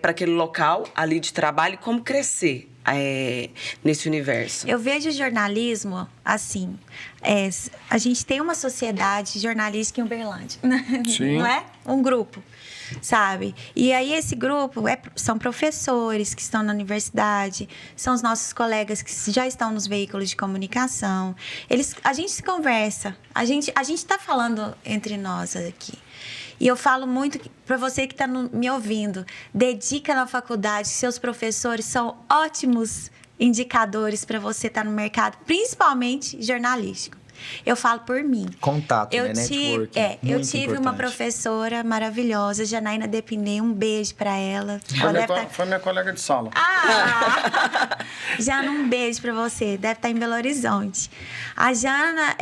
para aquele local ali de trabalho e como crescer nesse universo? Eu vejo o jornalismo assim, a gente tem uma sociedade jornalística em Uberlândia, Sim. Não é? Um grupo, sabe? E aí esse grupo são professores que estão na universidade, são os nossos colegas que já estão nos veículos de comunicação. A gente se conversa, a gente está falando entre nós aqui. E eu falo muito para você que está me ouvindo, dedica na faculdade, seus professores são ótimos indicadores para você estar no mercado, principalmente jornalístico. Eu falo por mim. Contato, né? Network. Eu tive uma professora maravilhosa, Janaína Depinê, um beijo pra ela. Foi minha colega de sala. Jana, um beijo pra você. Deve estar em Belo Horizonte. A Jana,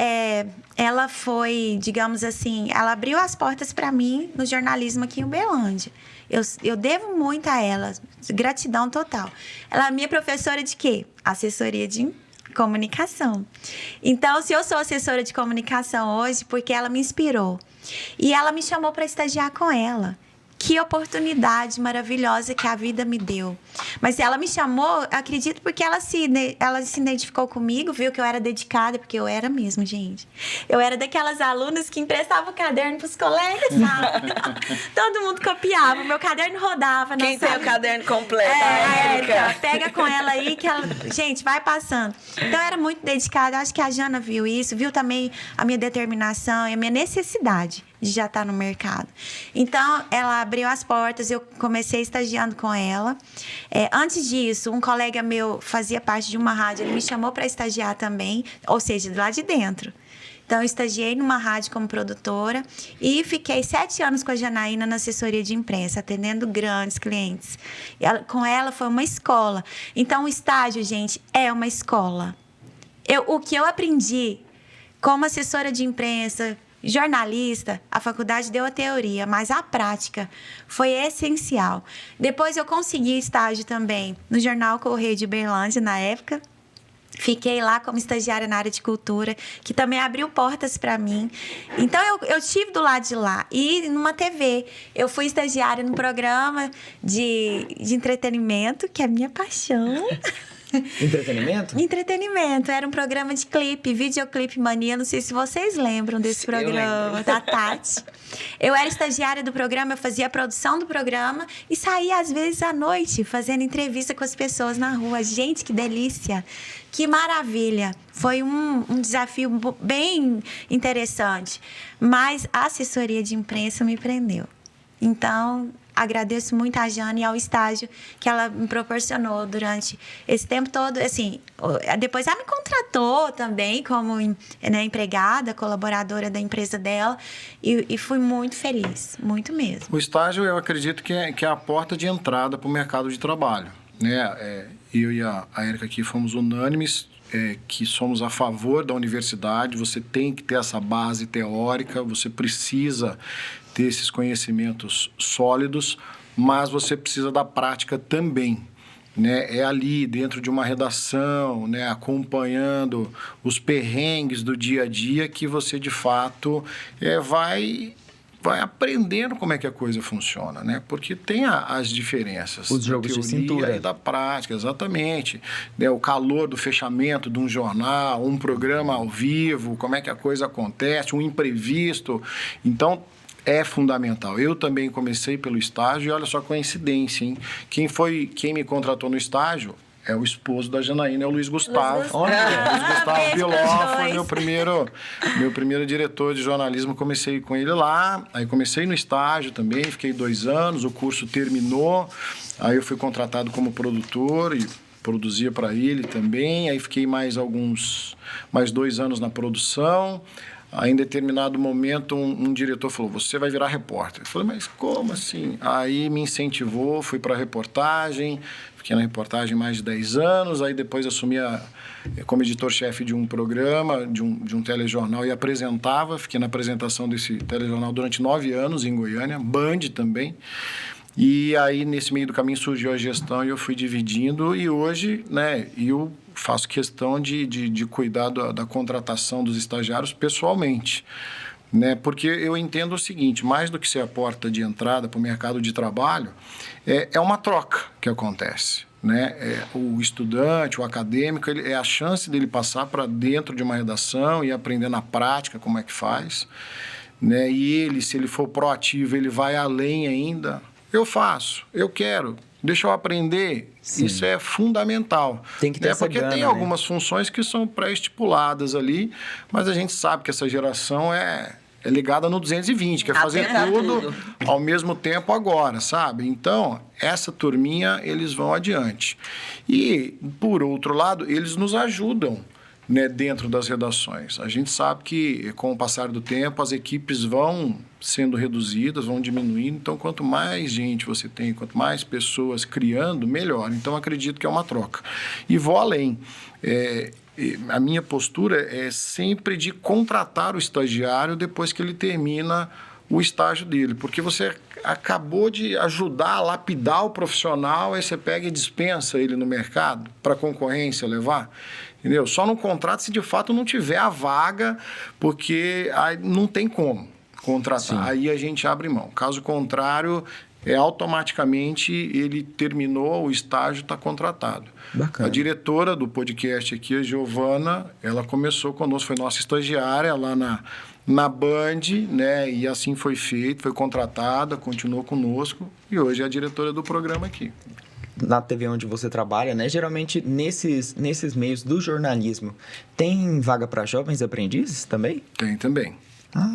ela foi, digamos assim, ela abriu as portas pra mim no jornalismo aqui em Uberlândia. Eu devo muito a ela, gratidão total. Ela é minha professora de quê? Assessoria de comunicação. Então, se eu sou assessora de comunicação hoje, porque ela me inspirou. E ela me chamou para estagiar com ela. Que oportunidade maravilhosa que a vida me deu. Mas ela me chamou, acredito, porque ela se identificou comigo, viu que eu era dedicada, porque eu era mesmo, gente. Eu era daquelas alunas que emprestava o caderno pros colegas, sabe? Todo mundo copiava, o meu caderno rodava. Quem tem o caderno completo? A Érica, pega com ela aí que ela... Gente, vai passando. Então, eu era muito dedicada. Acho que a Jana viu isso, viu também a minha determinação e a minha necessidade de já estar no mercado. Então, ela abriu as portas, eu comecei estagiando com ela. Antes disso, um colega meu fazia parte de uma rádio, ele me chamou para estagiar também, ou seja, lá de dentro. Então, eu estagiei numa rádio como produtora e fiquei 7 anos com a Janaína na assessoria de imprensa, atendendo grandes clientes. Com ela foi uma escola. Então, o estágio, gente, é uma escola. O que eu aprendi como assessora de imprensa, jornalista, a faculdade deu a teoria, mas a prática foi essencial. Depois eu consegui estágio também no Jornal Correio de Uberlândia, na época. Fiquei lá como estagiária na área de cultura, que também abriu portas para mim. Então, eu estive do lado de lá. E numa TV, eu fui estagiária num programa de entretenimento, que é a minha paixão. Entretenimento? Entretenimento. Era um programa de clipe, videoclipe mania. Não sei se vocês lembram desse programa, da Tati. Eu era estagiária do programa, eu fazia a produção do programa e saía, às vezes, à noite, fazendo entrevista com as pessoas na rua. Gente, que delícia! Que maravilha! Foi um desafio bem interessante. Mas a assessoria de imprensa me prendeu. Então, agradeço muito a Jana e ao estágio que ela me proporcionou durante esse tempo todo. Assim, depois ela me contratou também como empregada, colaboradora da empresa dela. E fui muito feliz, muito mesmo. O estágio, eu acredito que é a porta de entrada para o mercado de trabalho, né? Eu e a Érica aqui fomos unânimes que somos a favor da universidade. Você tem que ter essa base teórica, você precisa ter esses conhecimentos sólidos, mas você precisa da prática também, né? É ali dentro de uma redação, né, acompanhando os perrengues do dia a dia que você de fato vai aprendendo como é que a coisa funciona, né? Porque tem as diferenças. Os jogos de cintura. E da prática, exatamente. Né? O calor do fechamento de um jornal, um programa ao vivo, como é que a coisa acontece, um imprevisto. Então, é fundamental. Eu também comecei pelo estágio e olha só a coincidência, hein? Quem me contratou no estágio é o esposo da Janaína, é o Luiz Gustavo. Luiz Gustavo Biló foi meu primeiro diretor de jornalismo. Comecei com ele lá, aí comecei no estágio também, fiquei 2 anos, o curso terminou, aí eu fui contratado como produtor e produzia para ele também, aí fiquei mais 2 anos na produção. Aí, em determinado momento, um diretor falou, você vai virar repórter. Eu falei, mas como assim? Aí me incentivou, fui para a reportagem, fiquei na reportagem mais de 10 anos, aí depois assumi como editor-chefe de um programa, de um telejornal e apresentava, fiquei na apresentação desse telejornal durante 9 anos em Goiânia, Band também. E aí, nesse meio do caminho, surgiu a gestão e eu fui dividindo. E hoje, né, eu faço questão de cuidar da contratação dos estagiários pessoalmente, né? Porque eu entendo o seguinte, mais do que ser a porta de entrada para o mercado de trabalho, é uma troca que acontece, né? O estudante, o acadêmico, é a chance dele passar para dentro de uma redação e aprender na prática como é que faz, né? E ele, se ele for proativo, ele vai além ainda. Eu faço, eu quero, deixa eu aprender. Sim. Isso é fundamental. Tem que ter essa porque gana, tem algumas funções que são pré-estipuladas ali, mas a gente sabe que essa geração é ligada no 220, quer fazer tudo ao mesmo tempo agora, sabe? Então, essa turminha, eles vão adiante. E, por outro lado, eles nos ajudam, né, dentro das redações. A gente sabe que, com o passar do tempo, as equipes vão sendo reduzidas, vão diminuindo. Então, quanto mais gente você tem, quanto mais pessoas criando, melhor. Então, acredito que é uma troca. E vou além. A minha postura é sempre de contratar o estagiário depois que ele termina o estágio dele, porque você acabou de ajudar a lapidar o profissional, aí você pega e dispensa ele no mercado para a concorrência levar, entendeu? Só não contrata se de fato não tiver a vaga, porque aí não tem como contratar. Sim. Aí a gente abre mão. Caso contrário, automaticamente ele terminou o estágio, está contratado. Bacana. A diretora do podcast aqui, a Giovana, ela começou conosco, foi nossa estagiária lá na Band, né? E assim foi feito, foi contratada, continuou conosco e hoje é a diretora do programa aqui. Na TV onde você trabalha, né? Geralmente nesses meios do jornalismo, tem vaga para jovens aprendizes também? Tem também.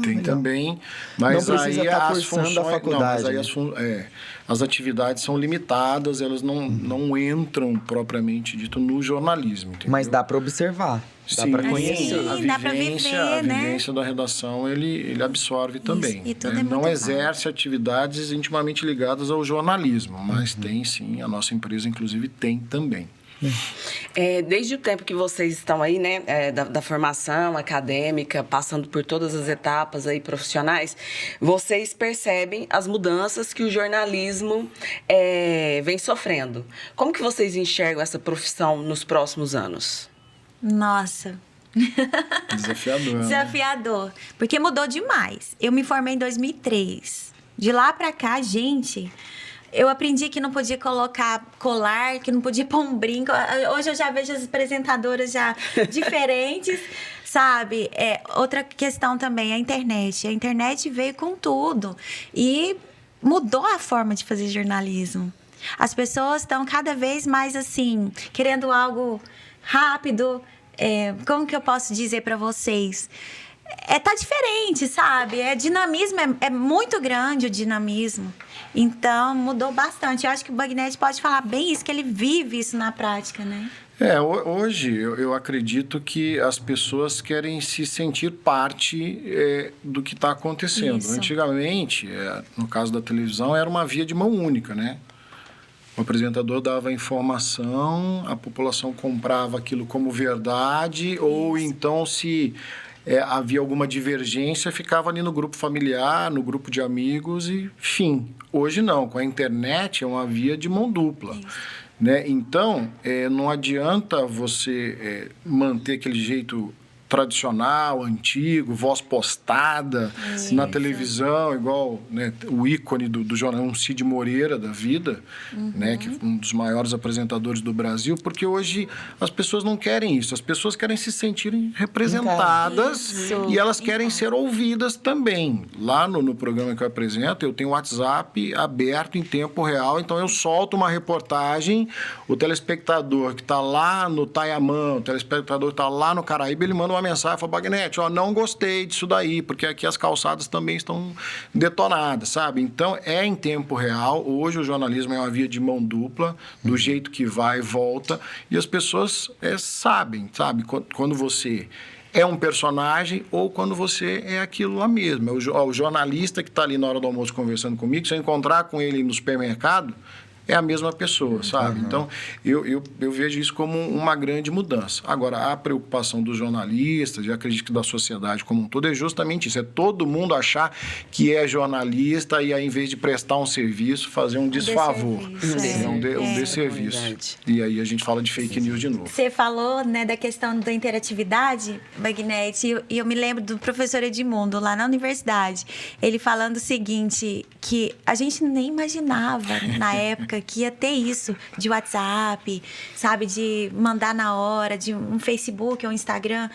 Tem legal. Também, mas não precisa aí estar as funções, da faculdade. Não, mas aí as atividades são limitadas, elas não entram propriamente dito no jornalismo. Entendeu? Mas dá para observar, dá para conhecer. Sim, dá para viver, a vivência da redação ele absorve também. Isso, e tudo né? é não exerce atividades intimamente ligadas ao jornalismo, mas tem sim, a nossa empresa inclusive tem também. Desde o tempo que vocês estão aí, né, da formação acadêmica, passando por todas as etapas aí profissionais, vocês percebem as mudanças que o jornalismo vem sofrendo. Como que vocês enxergam essa profissão nos próximos anos? Nossa... Desafiador. Desafiador. Porque mudou demais. Eu me formei em 2003. De lá pra cá, gente... Eu aprendi que não podia colocar colar, que não podia pôr um brinco. Hoje eu já vejo as apresentadoras já diferentes, sabe? Outra questão também, a internet. A internet veio com tudo e mudou a forma de fazer jornalismo. As pessoas estão cada vez mais assim, querendo algo rápido. Como que eu posso dizer para vocês? Tá diferente, sabe? Dinamismo, é muito grande o dinamismo. Então, mudou bastante. Eu acho que o Bagnetti pode falar bem isso, que ele vive isso na prática, né? Hoje eu acredito que as pessoas querem se sentir parte do que está acontecendo. Isso. Antigamente, no caso da televisão, era uma via de mão única, né? O apresentador dava a informação, a população comprava aquilo como verdade, isso. Ou então se... havia alguma divergência, ficava ali no grupo familiar, no grupo de amigos e fim. Hoje não, com a internet é uma via de mão dupla. Né? Então, não adianta você manter aquele jeito tradicional, antigo, voz postada na televisão, igual, né, o ícone do jornal, um Cid Moreira da vida, né, que é um dos maiores apresentadores do Brasil, porque hoje as pessoas não querem isso, as pessoas querem se sentirem representadas e elas querem ser ouvidas também. Lá no programa que eu apresento, eu tenho o WhatsApp aberto em tempo real, então eu solto uma reportagem, o telespectador que está lá no Taiamã, o telespectador que está lá no Caraíba, ele manda uma mensagem, fala, Bagnetti, não gostei disso daí, porque aqui as calçadas também estão detonadas, sabe? Então, em tempo real. Hoje o jornalismo é uma via de mão dupla, do jeito que vai e volta, e as pessoas sabem, sabe? Quando você é um personagem ou quando você é aquilo lá mesmo. O jornalista que está ali na hora do almoço conversando comigo, se eu encontrar com ele no supermercado, é a mesma pessoa, sabe? Então, eu vejo isso como uma grande mudança. Agora, a preocupação dos jornalistas, e acredito que da sociedade como um todo, é justamente isso. É todo mundo achar que é jornalista e aí, em vez de prestar um serviço, fazer um desfavor. Um desserviço. E aí a gente fala de fake news de novo. Você falou, né, da questão da interatividade, Bagnetti, e eu me lembro do professor Edmundo, lá na universidade, ele falando o seguinte, que a gente nem imaginava, na época, que ia ter isso de WhatsApp, sabe, de mandar na hora, de um Facebook ou um Instagram.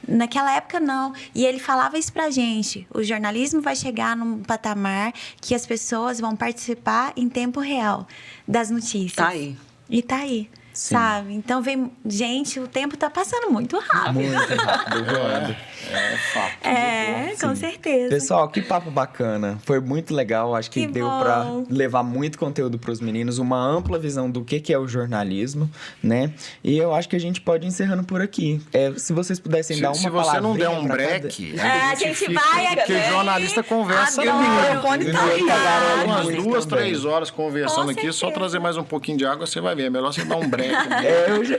Naquela época, não. E ele falava isso pra gente. O jornalismo vai chegar num patamar que as pessoas vão participar em tempo real das notícias. Tá aí. E tá aí. Sim. Sabe? Então, gente, o tempo tá passando muito rápido. Muito rápido, voando. É fato. Com certeza. certeza. Pessoal, que papo bacana. Foi muito legal. Acho que Que deu bom. para levar muito conteúdo para os meninos, uma ampla visão do que é o jornalismo, né? E eu acho que a gente pode ir encerrando por aqui. Se vocês pudessem dar uma Se você não der palavrinha um pra cada- break, A gente vai aqui. Porque jornalista conversa Adoro. muito. O microfone tá entendeu? ligado. Umas Muito 2, também. 3 horas conversando Com aqui, só certeza. trazer mais um pouquinho de água, você vai ver. É melhor você dar um break. Né?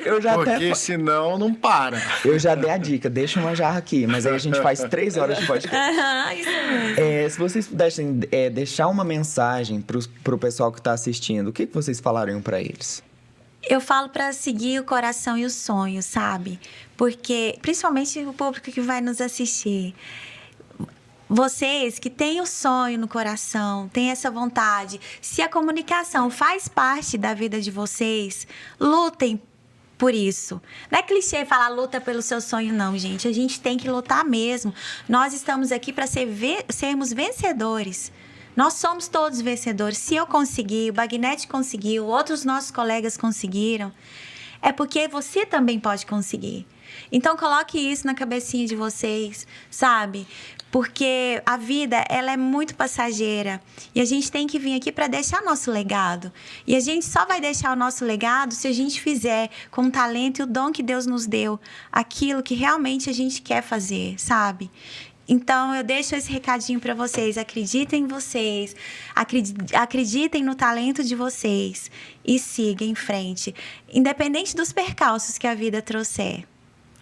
Eu já Porque até... senão não para. Eu já dei a dica, deixa uma jarra aqui, mas aí a gente faz 3 horas de podcast. Aham, isso mesmo. Se vocês pudessem deixar uma mensagem pro pessoal que tá assistindo, o que vocês falariam para eles? Eu falo para seguir o coração e o sonho, sabe? Porque, principalmente o público que vai nos assistir, vocês que têm o sonho no coração, têm essa vontade, se a comunicação faz parte da vida de vocês, lutem por isso. Não é clichê falar luta pelo seu sonho, não, gente. A gente tem que lutar mesmo. Nós estamos aqui para sermos vencedores. Nós somos todos vencedores. Se eu conseguir, o Bagnete conseguiu, outros nossos colegas conseguiram, é porque você também pode conseguir. Então, coloque isso na cabecinha de vocês, sabe? Porque a vida, ela é muito passageira. E a gente tem que vir aqui para deixar nosso legado. E a gente só vai deixar o nosso legado se a gente fizer com o talento e o dom que Deus nos deu aquilo que realmente a gente quer fazer, sabe? Então, eu deixo esse recadinho para vocês. Acreditem em vocês, acreditem no talento de vocês e sigam em frente. Independente dos percalços que a vida trouxer.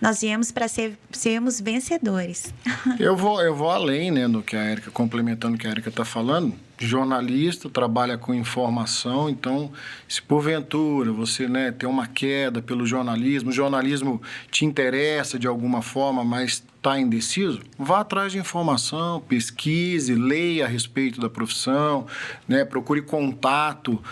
Nós viemos para sermos vencedores. Eu vou além, né, do que a Érica, complementando o que a Érica está falando. Jornalista, trabalha com informação, então, se porventura você, né, tem uma queda pelo jornalismo, o jornalismo te interessa de alguma forma, mas está indeciso, vá atrás de informação, pesquise, leia a respeito da profissão, né, procure contato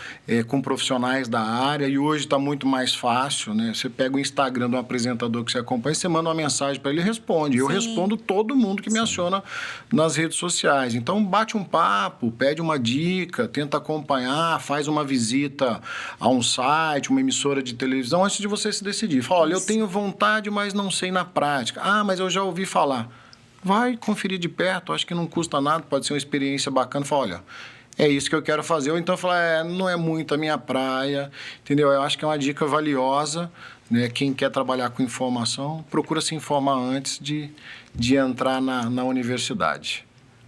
com profissionais da área, e hoje está muito mais fácil, né? Você pega o Instagram de um apresentador que você acompanha, você manda uma mensagem para ele e responde. Eu respondo todo mundo que me aciona nas redes sociais. Então, bate um papo, pede uma dica, tenta acompanhar, faz uma visita a um site, uma emissora de televisão, antes de você se decidir. Fala, olha, eu tenho vontade, mas não sei na prática. Ah, mas eu já ouvi falar. Vai conferir de perto, acho que não custa nada, pode ser uma experiência bacana. Fala, olha, é isso que eu quero fazer. Ou então falar, não é muito a minha praia, entendeu? Eu acho que é uma dica valiosa, né? Quem quer trabalhar com informação, procura se informar antes de entrar na universidade.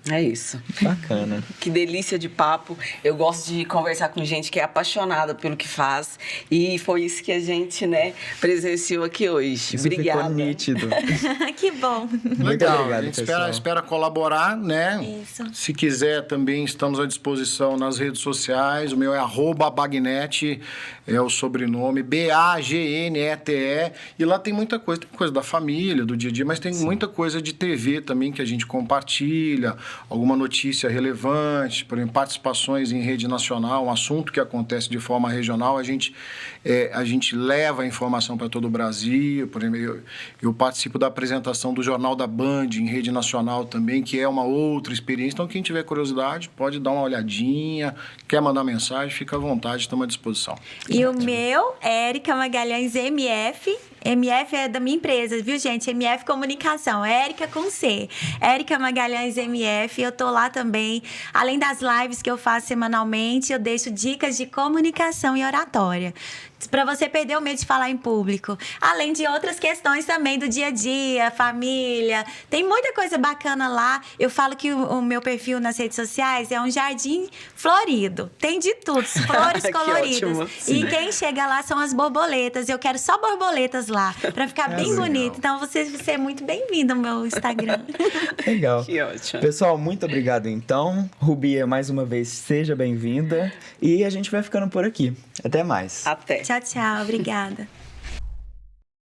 É isso. Bacana. Que delícia de papo. Eu gosto de conversar com gente que é apaixonada pelo que faz. E foi isso que a gente, né, presenciou aqui hoje. Isso Obrigada. ficou nítido. Que bom. Muito Legal, obrigado, a gente pessoal. espera colaborar, né? Isso. Se quiser também estamos à disposição nas redes sociais. O meu é @Bagnete, é o sobrenome, Bagnete. E lá tem muita coisa, tem coisa da família, do dia a dia, mas tem muita coisa de TV também que a gente compartilha, alguma notícia relevante, por exemplo, participações em rede nacional, um assunto que acontece de forma regional, a gente leva a informação para todo o Brasil. Por exemplo, eu participo da apresentação do Jornal da Band em rede nacional também, que é uma outra experiência. Então, quem tiver curiosidade, pode dar uma olhadinha, quer mandar mensagem, fica à vontade, estamos à disposição. E o meu, Érica Magalhães MF. MF é da minha empresa, viu, gente? MF Comunicação, Érica com C. Érica Magalhães MF, eu tô lá também. Além das lives que eu faço semanalmente, eu deixo dicas de comunicação e oratória. Para você perder o medo de falar em público. Além de outras questões também do dia a dia, família. Tem muita coisa bacana lá. Eu falo que o meu perfil nas redes sociais é um jardim florido. Tem de tudo, flores Que coloridas. ótimo. E quem chega lá são as borboletas. Eu quero só borboletas lá, para ficar bem legal. bonito. Então você é muito bem-vindo ao meu Instagram. Legal. Que ótimo. Pessoal, muito obrigado então. Rubia, mais uma vez, seja bem-vinda. E a gente vai ficando por aqui. Até mais. Até. Tchau, tchau. Obrigada.